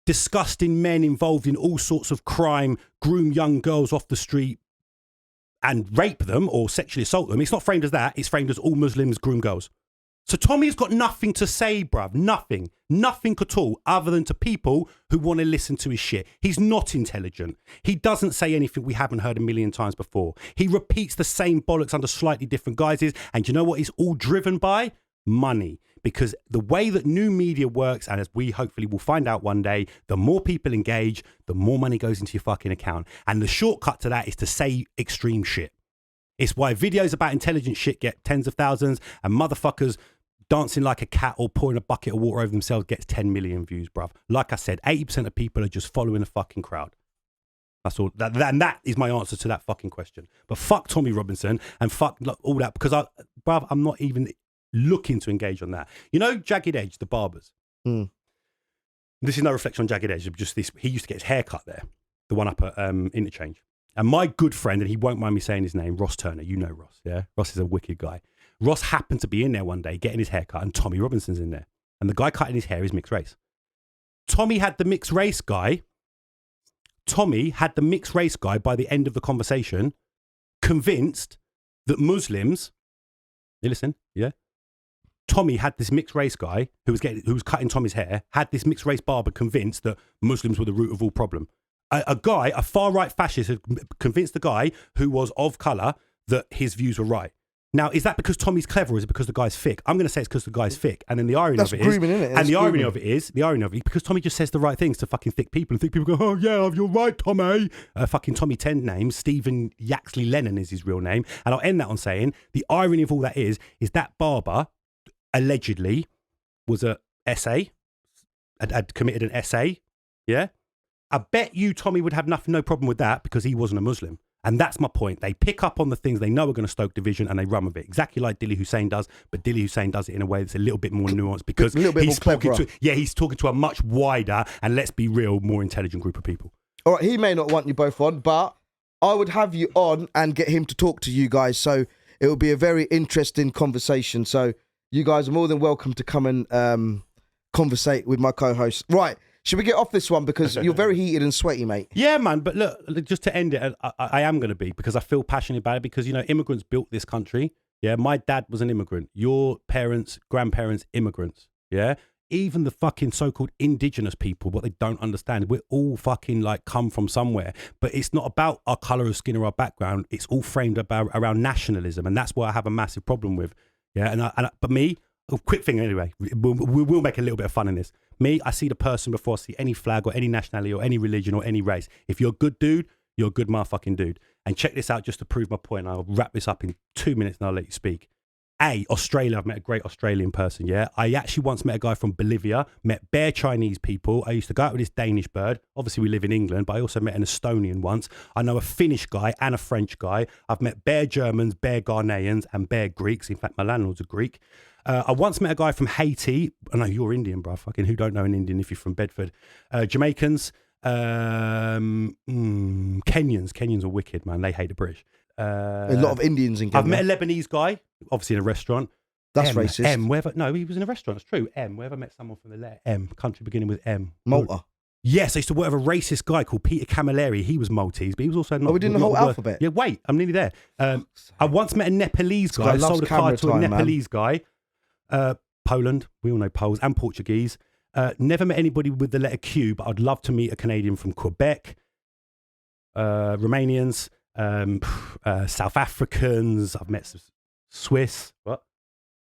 disgusting men involved in all sorts of crime, groom young girls off the street and rape them or sexually assault them. It's not framed as that. It's framed as all Muslims groom girls. So Tommy's got nothing to say, bruv. Nothing at all, other than to people who want to listen to his shit. He's not intelligent. He doesn't say anything we haven't heard a million times before. He repeats the same bollocks under slightly different guises. And you know what? It's all driven by money. Because the way that new media works, and as we hopefully will find out one day, the more people engage, the more money goes into your fucking account. And the shortcut to that is to say extreme shit. It's why videos about intelligent shit get tens of thousands, and motherfuckers dancing like a cat or pouring a bucket of water over themselves gets 10 million views, bruv. Like I said, 80% of people are just following the fucking crowd. That's all. And that is my answer to that fucking question. But fuck Tommy Robinson and fuck all that, because I'm not even looking to engage on that. You know, Jagged Edge, the barbers. This is no reflection on Jagged Edge, just this. He used to get his hair cut there, the one up at Interchange. And my good friend, and he won't mind me saying his name, Ross Turner. You know Ross, yeah? Ross is a wicked guy. Ross happened to be in there one day getting his hair cut, and Tommy Robinson's in there. And the guy cutting his hair is mixed race. Tommy had the mixed race guy by the end of the conversation convinced that Muslims, you listen, yeah? Tommy had this mixed race guy who was cutting Tommy's hair, had this mixed race barber convinced that Muslims were the root of all problem. A far right fascist had convinced the guy who was of colour that his views were right. Now, is that because Tommy's clever, or is it because the guy's thick? I'm going to say it's because the guy's thick. And then the irony of it is, because Tommy just says the right things to fucking thick people, and thick people go, oh yeah, you're right, Tommy. Fucking Tommy 10 name, Stephen Yaxley Lennon is his real name. And I'll end that on saying, the irony of all that is that barber allegedly was a essay, had committed an essay, yeah? I bet you Tommy would have no problem with that because he wasn't a Muslim. And that's my point. They pick up on the things they know are going to stoke division and they run with it. Exactly like Dilly Hussain does, but Dilly Hussain does it in a way that's a little bit more nuanced because he's talking to a much wider and, let's be real, more intelligent group of people. All right, he may not want you both on, but I would have you on and get him to talk to you guys. So it will be a very interesting conversation. So you guys are more than welcome to come and conversate with my co-host. Right. Should we get off this one? Because you're very heated and sweaty, mate. Yeah, man. But look, just to end it, I am going to be, because I feel passionate about it, because, you know, immigrants built this country. Yeah. My dad was an immigrant. Your parents, grandparents, immigrants. Yeah. Even the fucking so-called indigenous people, what they don't understand, we're all fucking like come from somewhere. But it's not about our colour of skin or our background. It's all framed around nationalism. And that's what I have a massive problem with. Yeah. But me, a quick thing anyway, we'll make a little bit of fun in this. Me, I see the person before I see any flag or any nationality or any religion or any race. If you're a good dude, you're a good motherfucking dude. And check this out just to prove my point. I'll wrap this up in 2 minutes and I'll let you speak. Australia, I've met a great Australian person, yeah? I actually once met a guy from Bolivia, met bare Chinese people. I used to go out with this Danish bird. Obviously, we live in England, but I also met an Estonian once. I know a Finnish guy and a French guy. I've met bare Germans, bare Ghanaians, and bare Greeks. In fact, my landlord's a Greek. I once met a guy from Haiti. I know you're Indian, bro. Fucking who don't know an Indian if you're from Bedford? Jamaicans, Kenyans. Kenyans are wicked, man. They hate the British. A lot of Indians in Kenya. I've met a Lebanese guy, obviously in a restaurant. That's racist. No, he was in a restaurant. It's true. Where have I met someone from the letter M? Country beginning with M. Malta. Yes, I used to work with a racist guy called Peter Camilleri. He was Maltese, but he was also not. Oh, we did the whole alphabet. Yeah, wait, I'm nearly there. I once met a Nepalese guy. I sold a car to a Nepalese guy. Poland, we all know Poles, and Portuguese. Never met anybody with the letter Q, but I'd love to meet a Canadian from Quebec. Romanians, South Africans. I've met some Swiss.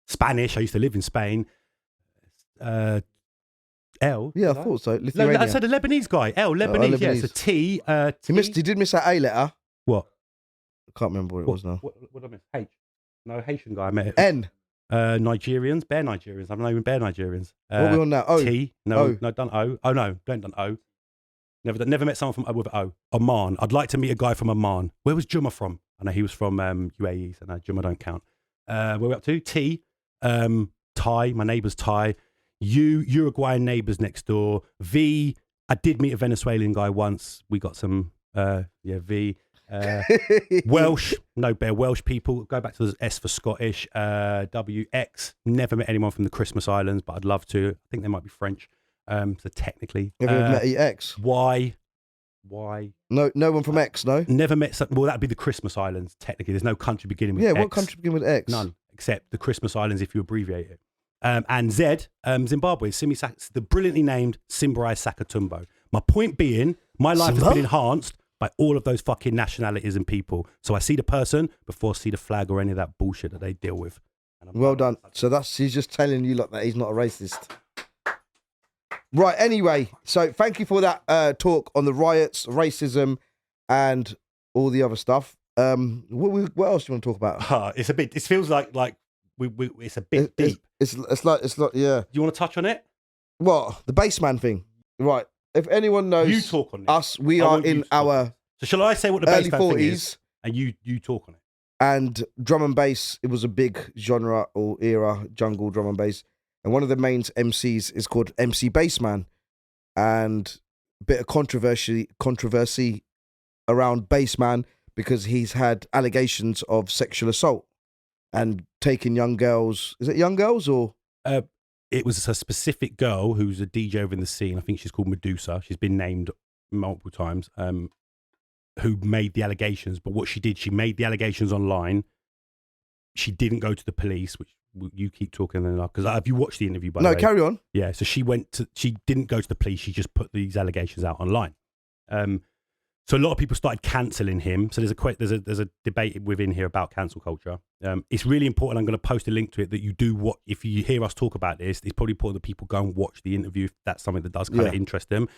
Spanish. I used to live in Spain. Yeah, I thought so. No, I said a Lebanese guy. Lebanese. Yeah, it's a T. He did miss that A letter. What? I can't remember what it was now. What did I miss? H. No, Haitian guy. I met N. Nigerians, bare Nigerians. I've known bare Nigerians. What are we on now? O. T. No, done O. Oh no, don't done O. Never met someone from with O. Oman. I'd like to meet a guy from Oman. Where was Juma from? I know he was from UAE, so no, Juma don't count. Where we up to? T. Thai. My neighbour's Thai. Uruguayan neighbours next door. V. I did meet a Venezuelan guy once. We got some. V. Welsh, no bear. Welsh people, go back to the S for Scottish. WX, never met anyone from the Christmas Islands, but I'd love to. I think they might be French. So technically. Have you ever met X? Y. No one from X, no? Never met, well, that'd be the Christmas Islands, technically. There's no country beginning with X. Yeah, what country begin with X? None, except the Christmas Islands if you abbreviate it. And Z, Zimbabwe, the brilliantly named Simbai Sakatumbo. My point being, my life has been enhanced by all of those fucking nationalities and people. So I see the person before I see the flag or any of that bullshit that they deal with. Well done. So he's just telling you that he's not a racist. Right, anyway, so thank you for that talk on the riots, racism, and all the other stuff. What else do you want to talk about? It feels like it's a bit deep. It's like, yeah. Do you want to touch on it? What? The Baseman thing. Right. If anyone knows you talk on this. us, we are in our So shall I say what the early Baseman 40s, thing is? And you talk on it. And drum and bass, it was a big genre or era, jungle drum and bass. And one of the main MCs is called MC Bassman. And a bit of controversy around Bassman because he's had allegations of sexual assault and taking young girls. Is it young girls or? It was a specific girl who's a DJ over in the scene. I think she's called Medusa. She's been named multiple times. Who made the allegations? But what she did, she made the allegations online. She didn't go to the police, which you keep talking because have you watched the interview? By the way? No, carry on. Yeah, so she didn't go to the police. She just put these allegations out online. So a lot of people started cancelling him. So there's a debate within here about cancel culture. It's really important. I'm going to post a link to it that you do what if you hear us talk about this. It's probably important that people go and watch the interview if that's something that does kind of interest them.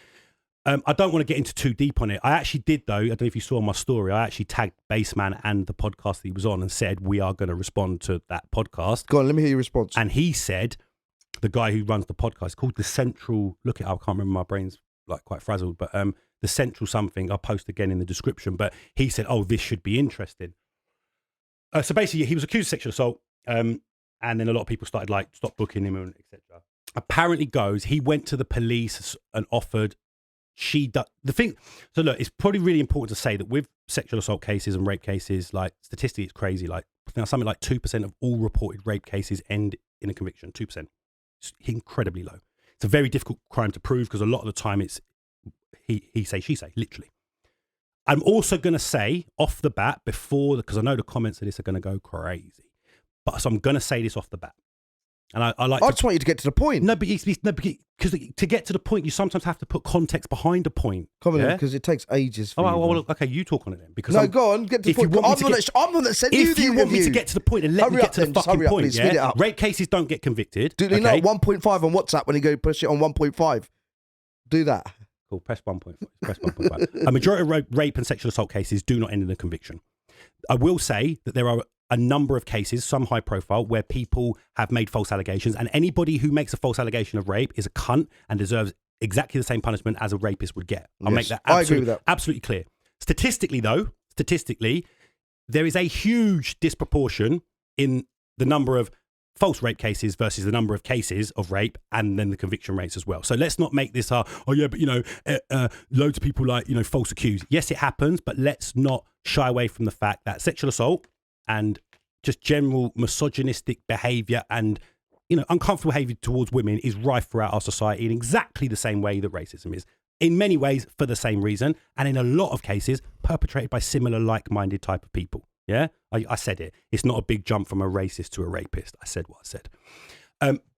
I don't want to get into too deep on it. I actually did though. I don't know if you saw my story. I actually tagged Baseman and the podcast that he was on and said we are going to respond to that podcast. Go on, let me hear your response. And he said, the guy who runs the podcast called the Central. Look it up. I can't remember. My brain's like quite frazzled, but the Central something. I'll post again in the description. But he said, "Oh, this should be interesting." So basically, he was accused of sexual assault, and then a lot of people started like stop booking him and etc. Apparently, he went to the police and offered. The thing. So look, it's probably really important to say that with sexual assault cases and rape cases, like statistically, it's crazy. Like now, something like 2% of all reported rape cases end in a conviction. 2%. It's incredibly low. It's a very difficult crime to prove because a lot of the time it's he say, she say, literally. I'm also going to say off the bat because I know the comments of this are going to go crazy, but so I'm going to say this off the bat. And I just want you to get to the point. No, because to get to the point, you sometimes have to put context behind a point. Come on, because it takes ages. Okay, you talk on it then. Because go on, get to the point. I'm the one that sent you the If you want me to get to the point and let me get to the fucking point, speed it up. Rape cases don't get convicted. Do you know 1.5 on WhatsApp when you go push it on 1.5? Do that. Cool, press 1.5. Press 1.5. A majority of rape and sexual assault cases do not end in a conviction. I will say that there are a number of cases, some high profile, where people have made false allegations, and anybody who makes a false allegation of rape is a cunt and deserves exactly the same punishment as a rapist would get. I'll make that I agree with that. Absolutely clear. Statistically, there is a huge disproportion in the number of false rape cases versus the number of cases of rape and then the conviction rates as well. So let's not make this loads of people false accused. Yes, it happens, but let's not shy away from the fact that sexual assault and just general misogynistic behaviour and uncomfortable behaviour towards women is rife throughout our society in exactly the same way that racism is. In many ways, for the same reason, and in a lot of cases, perpetrated by similar like-minded type of people. Yeah, I said it. It's not a big jump from a racist to a rapist. I said what I said.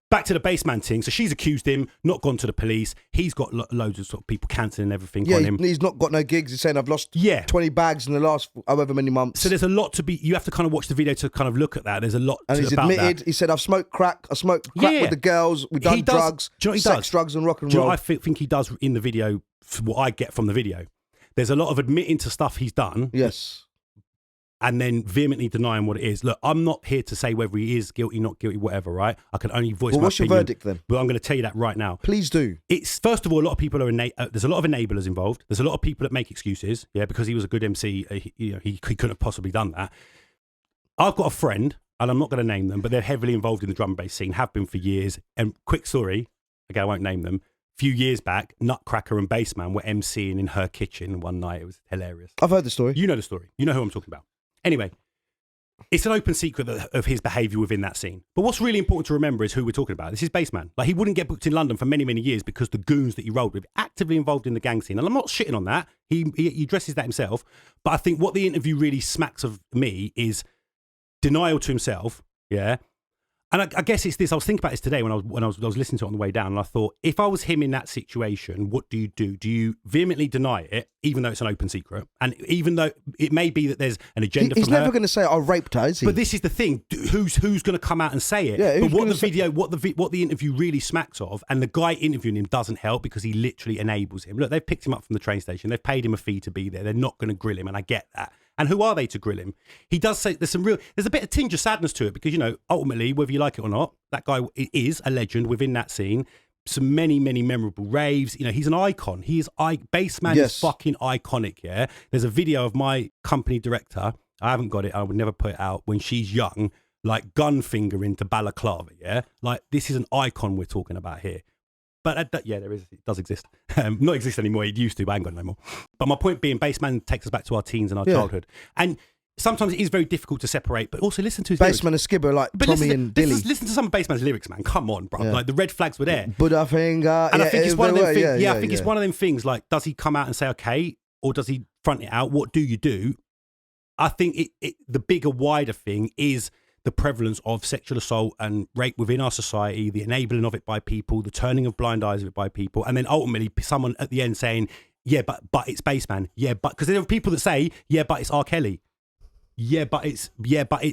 Back to the Baseman thing. So she's accused him, not gone to the police. He's got loads of sort of people cancelling everything on him. He's not got no gigs. He's saying I've lost 20 bags in the last however many months. So there's a lot to be. You have to kind of watch the video to kind of look at that. There's a lot. And he's admitted. He said I've smoked crack. I smoked crack with the girls. We've done drugs. Do you know what he sex, does? drugs, and rock and roll. roll. I think he does in the video. What I get from the video, there's a lot of admitting to stuff he's done. Yes. And then vehemently denying what it is. Look, I'm not here to say whether he is guilty, not guilty, whatever, right? I can only voice my opinion. What's your verdict then? But I'm going to tell you that right now. Please do. It's, first of all, a lot of people are, there's a lot of enablers involved. There's a lot of people that make excuses, because he was a good MC, he couldn't have possibly done that. I've got a friend, and I'm not going to name them, but they're heavily involved in the drum and bass scene, have been for years. And quick story, again, I won't name them. few years back, Nutcracker and Bassman were emceeing in her kitchen one night. It was hilarious. I've heard the story. You know the story. You know who I'm talking about. Anyway, it's an open secret of his behaviour within that scene. But what's really important to remember is who we're talking about. This is Bassman. Like, he wouldn't get booked in London for many, many years because the goons that he rolled with actively involved in the gang scene. And I'm not shitting on that. He addresses that himself. But I think what the interview really smacks of me is denial to himself. Yeah. And I guess it's this. I was thinking about this today when I was listening to it on the way down, and I thought, if I was him in that situation, what do you do? Do you vehemently deny it, even though it's an open secret, and even though it may be that there's an agenda? He's from her? never going to say I raped her, is he? But this is the thing: who's going to come out and say it? Yeah, but what the interview really smacks of, and the guy interviewing him doesn't help because he literally enables him. Look, they've picked him up from the train station. They've paid him a fee to be there. They're not going to grill him, and I get that. And who are they to grill him? He does say there's a bit of tinge of sadness to it because, you know, ultimately, whether you like it or not, that guy is a legend within that scene. Some many, many memorable raves. You know, he's an icon. Bassman is fucking iconic, yeah? There's a video of my company director. I haven't got it. I would never put it out. When she's young, like gun finger into balaclava, yeah? Like, this is an icon we're talking about here. But there is. It does exist. Not exist anymore. It used to, but I ain't got it no more. But my point being, Bassman takes us back to our teens and our childhood. And sometimes it is very difficult to separate, but also listen to his Bassman and Skibber, like Tommy and Dilly. Listen to some of Bassman's lyrics, man. Come on, bro. Yeah. Like, the red flags were there. Buddha finger. And I think it's one of them things. I think it's one of them things, like, does he come out and say, okay, or does he front it out? What do you do? I think the bigger, wider thing is the prevalence of sexual assault and rape within our society, the enabling of it by people, the turning of blind eyes of it by people, and then ultimately someone at the end saying, yeah, but it's Bassman. Yeah, but because there are people that say, yeah, but it's R. Kelly. Yeah, but it's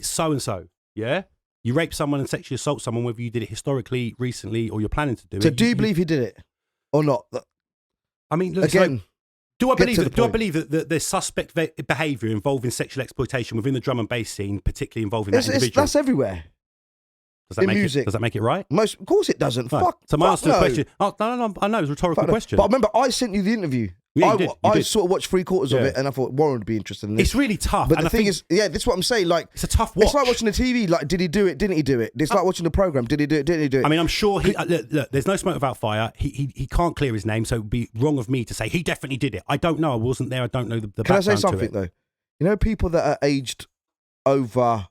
so-and-so. Yeah? You rape someone and sexually assault someone, whether you did it historically, recently, or you're planning to do it. So do you believe he did it or not? I mean, again... Do I believe that there's suspect behaviour involving sexual exploitation within the drum and bass scene, particularly involving that individual? That's everywhere. Does that make it right? Of course it doesn't. Right. So my answer to the question... Oh, no, I know, it's a rhetorical question. But remember, I sent you the interview. Yeah, I sort of watched 3/4 of it, and I thought Warren would be interested in this. It's really tough. But the thing is, this is what I'm saying. Like, it's a tough watch. It's like watching the TV. Like, did he do it? Didn't he do it? It's like watching the program. Did he do it? Didn't he do it? I mean, I'm sure look, there's no smoke without fire. He can't clear his name, so it would be wrong of me to say he definitely did it. I don't know. I wasn't there. I don't know the background. Can I say something though? You know, people that are aged over,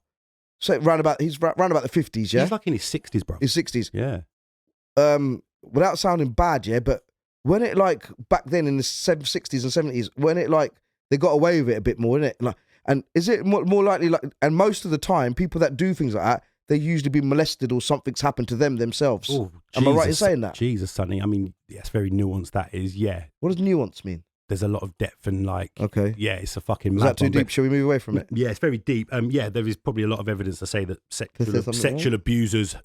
say round about the 50s. Yeah, he's like in his 60s, bro. His 60s. Yeah. Without sounding bad, yeah, but. When it, like, back then in the 60s and 70s, when it, like, they got away with it a bit more, innit? Like, and is it more likely, like, and most of the time, people that do things like that, they usually be molested or something's happened to them themselves. Oh, am I right in saying that? Jesus, Sonny. I mean, it's very nuanced, that is, yeah. What does nuance mean? There's a lot of depth and, like, okay, yeah, it's a fucking... Is that too deep? Shall we move away from it? Yeah, it's very deep. Yeah, there is probably a lot of evidence to say that sexual abusers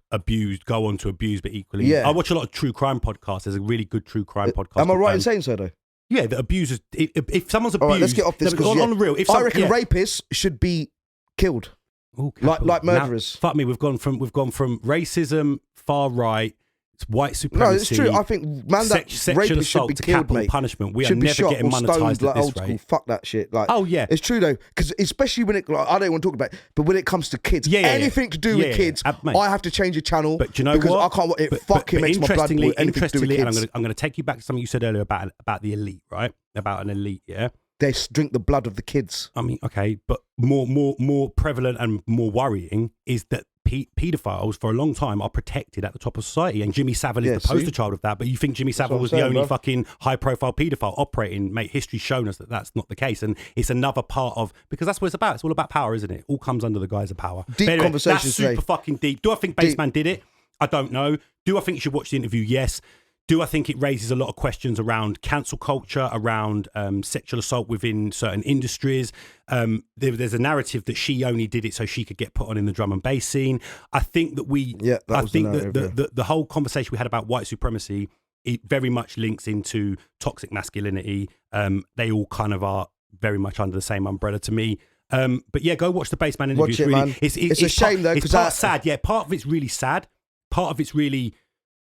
go on to abuse, but equally... Yeah. I watch a lot of true crime podcasts. There's a really good true crime podcast. Am I right in saying so, though? Yeah, the abusers... If someone's abused... All right, let's get off this, because on the real... I reckon rapists should be killed. Ooh, like murderers. Now, fuck me, we've gone from racism, far right... It's white supremacy. No, it's true. I think sexual assault to capital punishment. We are never getting monetized at this rate. Fuck that shit. Like, oh yeah, it's true though, because especially when it, like, I don't want to talk about it, but when it comes to kids, anything to do with kids, I have to change the channel. But do you know because what? I can't. It fucking makes my blood boil. Interestingly, and I'm going to take you back to something you said earlier about the elite, right? About an elite, yeah. They drink the blood of the kids. I mean, okay, but more prevalent and more worrying is that paedophiles for a long time are protected at the top of society, and Jimmy Savile is the poster child of that. But you think Jimmy Savile was the only fucking high-profile paedophile operating? Mate, history's shown us that that's not the case, and it's another part of, because that's what it's about. It's all about power, isn't it? All comes under the guise of power. Deep conversation. That's super fucking deep. Do I think Baseman did it? I don't know. Do I think you should watch the interview? Yes. Do I think it raises a lot of questions around cancel culture, around sexual assault within certain industries? There's a narrative that she only did it so she could get put on in the drum and bass scene. I think that the whole conversation we had about white supremacy, it very much links into toxic masculinity. They all kind of are very much under the same umbrella to me. But yeah, go watch the Bassman interview. Watch it, man. It's a shame though, because it's sad. Yeah, part of it's really sad. Part of it's really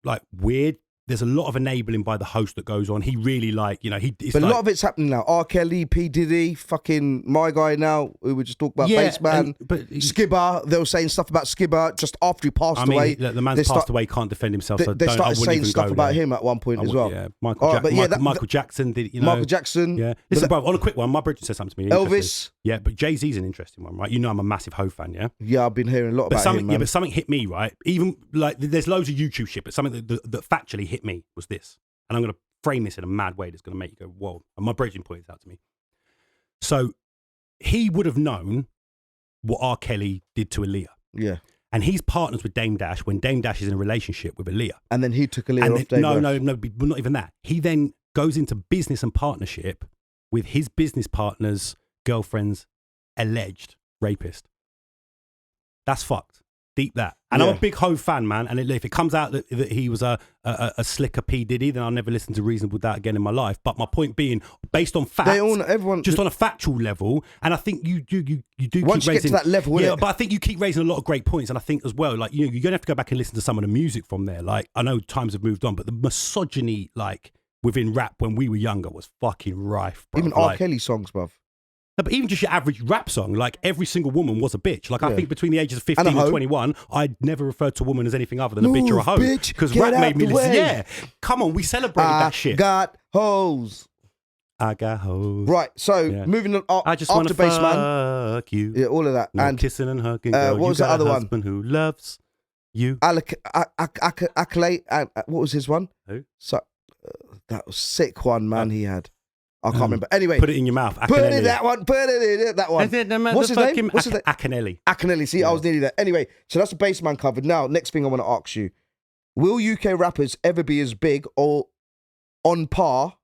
like weird. there's a lot of enabling by the host that goes on. He really like, you know, But a lot of it's happening now. R. Kelly, P. Diddy, fucking my guy now, who we just talked about, Baseman, Skibber. They were saying stuff about Skibber just after he passed away. The man's passed away, can't defend himself. They started saying stuff about him at one point as well. Yeah, Michael Jackson did, you know. Michael Jackson. Yeah. Listen, bro, on a quick one, my Bridget said something to me. Elvis. Yeah, but Jay-Z's an interesting one, right? You know I'm a massive Ho fan, yeah? Yeah, I've been hearing a lot about him, man. Yeah, but something hit me, right? Even, like, there's loads of YouTube shit, but something that factually hit me was this. And I'm going to frame this in a mad way that's going to make you go, whoa. And my Bridget pointed out to me. So he would have known what R. Kelly did to Aaliyah. Yeah. And he's partners with Dame Dash when Dame Dash is in a relationship with Aaliyah. And then he took Aaliyah off Dame Dash. No, but not even that. He then goes into business and partnership with his business partner's girlfriend's alleged rapist. That's fucked. Deep that. And I'm a big Ho fan, man. And if it comes out that he was a slicker P. Diddy, then I'll never listen to Reasonable Doubt again in my life. But my point being, based on facts, just on a factual level, and I think you do once keep raising, you get to that level, yeah. But I think you keep raising a lot of great points, and I think as well, like, you know, you're gonna have to go back and listen to some of the music from there. Like, I know times have moved on, but the misogyny, like, within rap when we were younger was fucking rife, bro. Even R. Kelly songs, bruv. No, but even just your average rap song, like every single woman was a bitch. Like I think between the ages of 15 and 21, I'd never referred to a woman as anything other than a bitch or a hoe. Because rap made me listen. Yeah, come on, we celebrated that shit. I got hoes. Right, so moving on. I just want to fuck you. Yeah, all of that. No and kissing and hugging. What was the other one? Who loves you? AKALA. What was his one? Who? So that was sick one, man. He had. I can't remember. Anyway, put it in your mouth. Put it in that one. Put it in that one. What's his name? What's his name? AKALA. See, I was nearly there. Anyway, so that's the Baseman covered. Now, next thing I want to ask you: will UK rappers ever be as big or on par,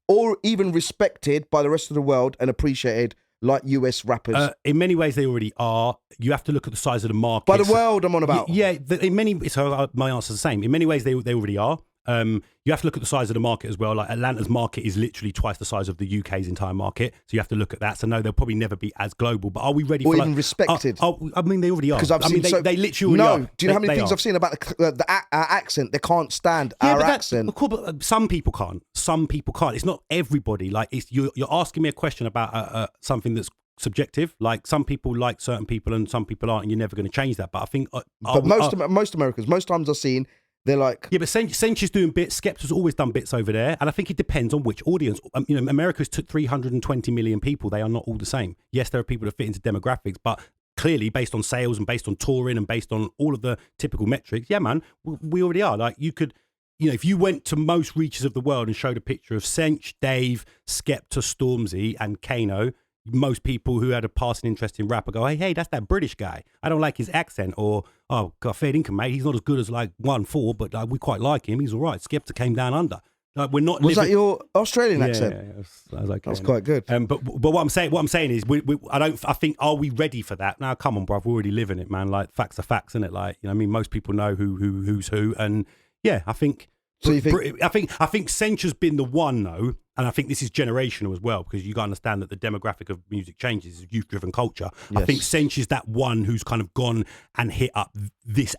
or even respected by the rest of the world and appreciated like US rappers? In many ways, they already are. You have to look at the size of the market. By the world, I'm on about. Yeah, in many. So my answer's the same. In many ways, they already are. You have to look at the size of the market as well. Like Atlanta's market is literally twice the size of the UK's entire market. So you have to look at that. So no, they'll probably never be as global. But are we ready for even respected? I mean, they already are. Because I've seen they literally already are. Do you know how many things I've seen about the accent? They can't stand our accent. Cool, but some people can't. Some people can't. It's not everybody. Like you're asking me a question about something that's subjective. Like some people like certain people and some people aren't, and you're never going to change that. But I think, most Americans, most times I've seen. They're like... Yeah, but Sench is doing bits. Skepta's always done bits over there. And I think it depends on which audience. You know, America's took 320 million people. They are not all the same. Yes, there are people that fit into demographics, but clearly based on sales and based on touring and based on all of the typical metrics, yeah, man, we already are. Like you could... You know, if you went to most reaches of the world and showed a picture of Sench, Dave, Skepta, Stormzy and Kano, most people who had a passing interest in rap would go, hey, that's that British guy. I don't like his accent. Or, oh, God, fair income, mate. He's not as good as like 1-4, but we quite like him. He's all right. Skepta came down under. Like we're not. Was that your Australian accent? Yeah, I was okay. That's quite good. But what I'm saying is, I think, are we ready for that? Now, come on, bruv, we're already living it, man. Like facts are facts, isn't it? Like, you know, I mean, most people know who's who, and yeah, I think. So you think? I think Sench has been the one though, and I think this is generational as well because you got to understand that the demographic of music changes. It's youth-driven culture. Yes. I think Sench is that one who's kind of gone and hit up this,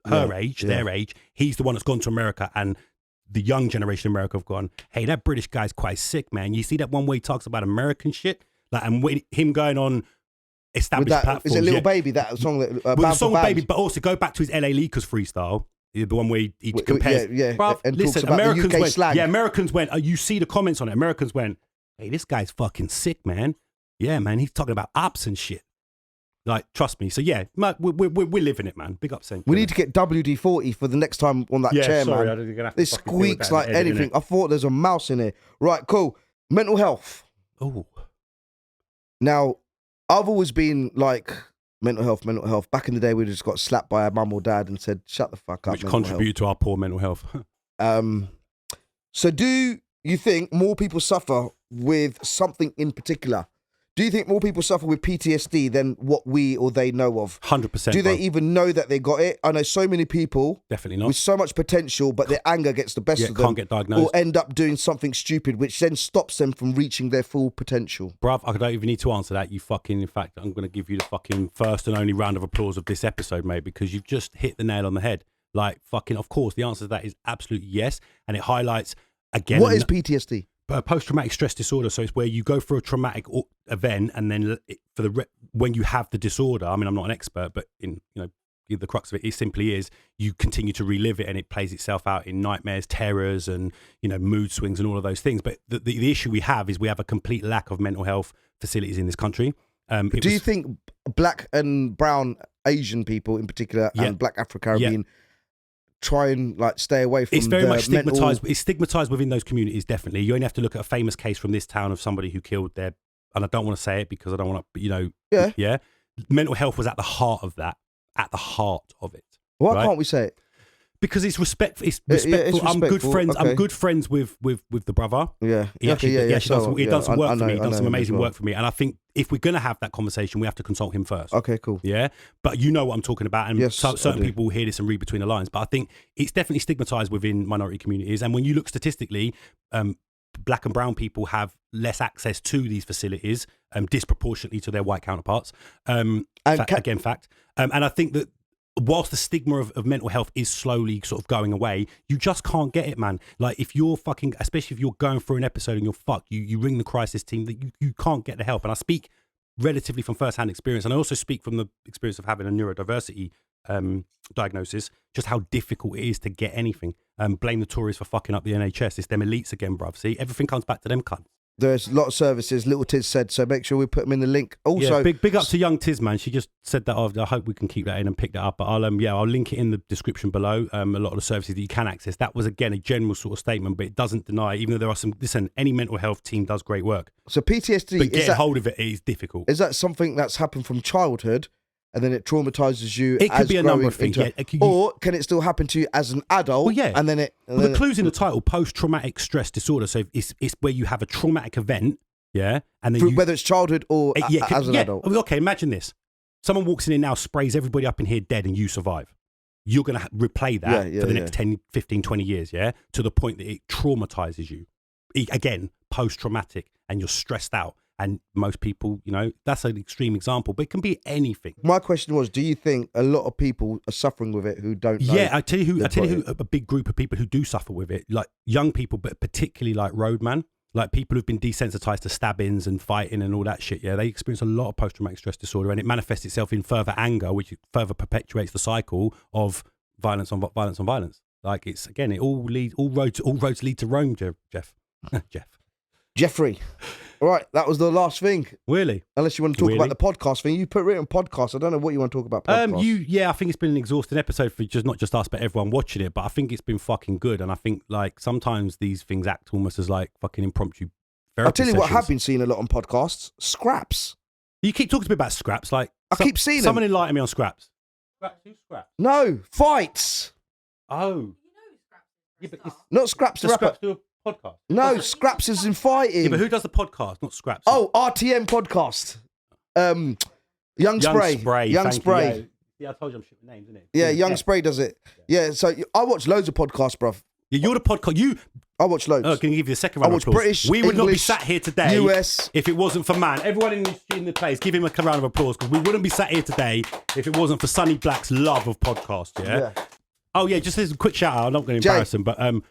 their age. He's the one that's gone to America, and the young generation of America have gone, hey, that British guy's quite sick, man. You see that one where he talks about American shit, like, and him going on established platforms. Is it Little Baby, that song that? The song Baby, but also go back to his LA Leakers freestyle. The one where he compares. Yeah. Bruv, and listen, talks about Americans the UK went. slang. Yeah, Americans went. You see the comments on it. Americans went, hey, this guy's fucking sick, man. Yeah, man, he's talking about ops and shit. Like, trust me. So yeah, we're living it, man. Big up, Saint. We need to get WD-40 for the next time on that chair, man. It squeaks like anything. I thought there's a mouse in here. Right, cool. Mental health. Oh. Now, I've always been like. Mental health. Back in the day, we just got slapped by our mum or dad and said, shut the fuck up. Which contributed to our poor mental health. So do you think more people suffer with something in particular? Do you think more people suffer with PTSD than what we or they know of? 100%. Do they even know that they got it? I know so many people definitely not with so much potential, but their anger gets the best of them. Can't get diagnosed. Or end up doing something stupid, which then stops them from reaching their full potential. Bruv, I don't even need to answer that. In fact, I'm going to give you the fucking first and only round of applause of this episode, mate, because you've just hit the nail on the head. Like, fucking, of course, the answer to that is absolutely yes. And it highlights, again... What is PTSD? Post-traumatic stress disorder. So it's where you go through a traumatic event, and then when you have the disorder, I mean, I'm not an expert, but the crux of it simply is you continue to relive it, and it plays itself out in nightmares, terrors, and mood swings and all of those things. But the issue we have is we have a complete lack of mental health facilities in this country. Do you think black and brown Asian people in particular, and black Afro-Caribbean, try and like stay away from? It's very much stigmatized. It's stigmatized within those communities. Definitely, you only have to look at a famous case from this town of somebody who killed their. And I don't want to say it because I don't want to. Yeah. Mental health was at the heart of that. At the heart of it. Why can't we say it? Because it's respectful. It's respectful. I'm good friends. Okay. I'm good friends with the brother. Yeah. He actually does some work for me. He done some amazing work for me. And I think if we're gonna have that conversation, we have to consult him first. Okay, cool. Yeah. But you know what I'm talking about, and yes, certain people hear this and read between the lines. But I think it's definitely stigmatized within minority communities. And when you look statistically, black and brown people have less access to these facilities, disproportionately to their white counterparts. And I think that whilst the stigma of mental health is slowly sort of going away, you just can't get it, man. Like if you're fucking, especially if you're going through an episode and you're fucked, you ring the crisis team, that you can't get the help. And I speak relatively from first-hand experience, and I also speak from the experience of having a neurodiversity diagnosis, just how difficult it is to get anything. Blame the Tories for fucking up the NHS. It's them elites again, bruv. See, everything comes back to them cunts. There's a lot of services, little Tizz said, so make sure we put them in the link. Also, big up to young Tizz, man. She just said that. I hope we can keep that in and pick that up. But I'll link it in the description below. A lot of the services that you can access. That was again a general sort of statement, but it doesn't deny, even though there are some. Listen, any mental health team does great work. So PTSD, but getting hold of it is difficult. Is that something that's happened from childhood, and then it traumatizes you? It could be a number of things. Or can it still happen to you as an adult? Well, yeah. And then the clue's in the title: post-traumatic stress disorder. So it's where you have a traumatic event. Yeah, and then whether it's childhood or as an adult. Okay, imagine this: someone walks in here now, sprays everybody up in here dead, and you survive. You're going to replay that for the next 10, 15, 20 years, to the point that it traumatizes you. Again, post-traumatic, and you're stressed out. And most people, that's an extreme example, but it can be anything. My question was, do you think a lot of people are suffering with it who don't know? Yeah, I tell you who, a big group of people who do suffer with it, like young people, but particularly like roadman. Like people who've been desensitized to stabbings and fighting and all that shit, they experience a lot of post-traumatic stress disorder, and it manifests itself in further anger, which further perpetuates the cycle of violence on violence. Like it's, again, it all roads lead to Rome, Jeff. Jeffrey. All right, that was the last thing. Really? Unless you want to talk about the podcast thing. You put written podcast. I don't know what you want to talk about podcast. I think it's been an exhausting episode for not just us, but everyone watching it. But I think it's been fucking good. And I think like sometimes these things act almost as like fucking impromptu therapy I'll tell you sessions. what I have been seeing a lot on podcasts. Scraps. You keep talking to me about scraps. Like I keep seeing them. Someone enlighten me on scraps. Scraps? Who's scraps? No, fights. Oh. Yeah, but not Scraps the rapper. Scraps do a podcast? No, Scraps is in fighting. Yeah, but who does the podcast? Not Scraps. Oh, RTM podcast. Young Spray. Yeah, I told you I'm shit with names, innit? Yeah, Young Spray does it. Yeah, so I watch loads of podcasts, bruv. Yeah, you're the podcast. I watch loads. Oh, can you give you the second round of applause? British, we would English, not be sat here today US. if it wasn't for Everyone in the place, give him a round of applause, because we wouldn't be sat here today if it wasn't for Sonny Black's love of podcasts. Yeah. Oh yeah, just as a quick shout out. I'm not going to embarrass him, but in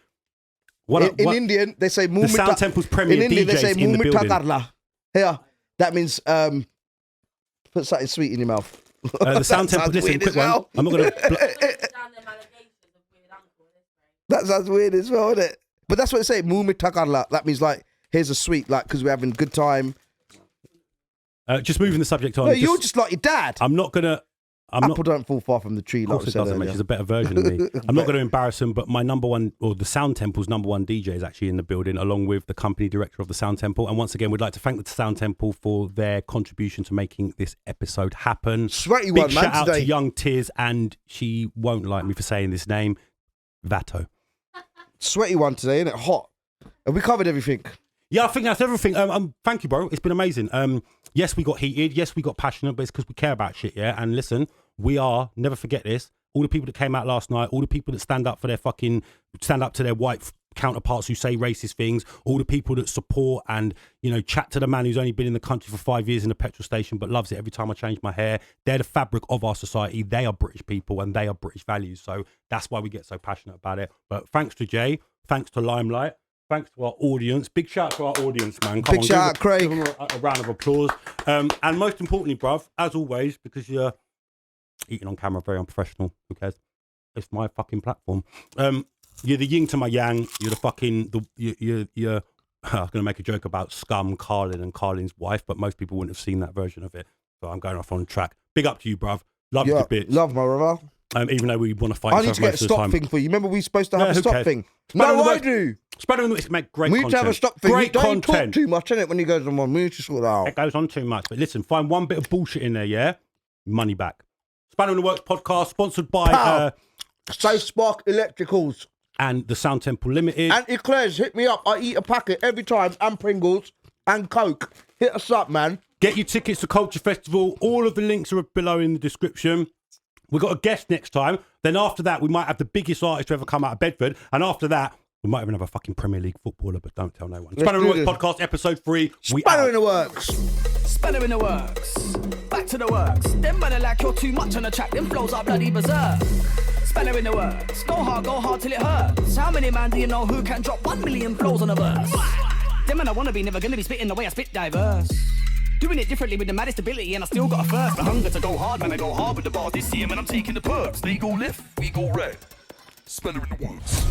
Indian they say the Sound Temple's premier DJs Indian, they say in the building. Here, that means put something sweet in your mouth. The Sound Temple. Listen, quick one. I'm not going to. That sounds weird as well, isn't it? But that's what they say. Mumit takarla. That means like here's a sweet, like because we're having a good time. Just moving the subject on. No, you're just like your dad. I'm not gonna. Apple don't fall far from the tree. Of course it doesn't, mate. She's a better version of me. I'm not going to embarrass him, but my number one, or the Sound Temple's number one DJ is actually in the building, along with the company director of the Sound Temple. And once again, we'd like to thank the Sound Temple for their contribution to making this episode happen. Sweaty Big one, man, shout out today. to young Tizz, and she won't like me for saying this name, Vato. Sweaty one today, isn't it? Hot. And we covered everything. Yeah, I think that's everything. Thank you, bro. It's been amazing. Yes, we got heated. Yes, we got passionate, but it's because we care about shit, yeah? And listen, we are, never forget this, all the people that came out last night, all the people that stand up to their white counterparts who say racist things, all the people that support and, you know, chat to the man who's only been in the country for 5 years in a petrol station but loves it every time I change my hair. They're the fabric of our society. They are British people and they are British values. So that's why we get so passionate about it. But thanks to Jay, thanks to Limelight, thanks to our audience. Big shout out to our audience, man. Come Big shout out, Craig. Give them a round of applause. And most importantly, bruv, as always, because you're eating on camera, very unprofessional. Who cares? It's my fucking platform. You're the yin to my yang. You're the fucking, you're I was going to make a joke about Scum, Carlin and Carlin's wife, but most people wouldn't have seen that version of it. So I'm going off on track. Big up to you, bruv. Love you, bitch. Love my brother. Even though we want to fight. I need to get a stop thing for you. Remember we were supposed to have a stop thing? No, I do. Spread it, make great content. We need to have a stop thing. Great don't content. Talk too much, innit, when he goes on one. We need to sort that out. It goes on too much. But listen, find one bit of bullshit in there, yeah? Money back. Spanner in the Works podcast, sponsored by SafeSpark Electricals. And the Sound Temple Limited. And Eclairs, hit me up. I eat a packet every time. And Pringles. And Coke. Hit us up, man. Get your tickets to Culture Festival. All of the links are below in the description. We've got a guest next time. Then after that, we might have the biggest artist to ever come out of Bedford. And after that, we might even have a fucking Premier League footballer, but don't tell no one. Spanner in the Works podcast, episode 3. Spanner in the Works. Spanner in the works. Back to the works. Them man are like you're too much on the track. Them flows are bloody berserk. Spanner in the works. Go hard till it hurts. How many man do you know who can drop 1 million flows on a verse? Them man I wanna be never gonna be spitting the way I spit diverse. Doing it differently with the maddest ability, and I still got a thirst. The hunger to go hard, man, I go hard with the bar this year, man. I'm taking the perks. They go left, we go right. Spanner in the works.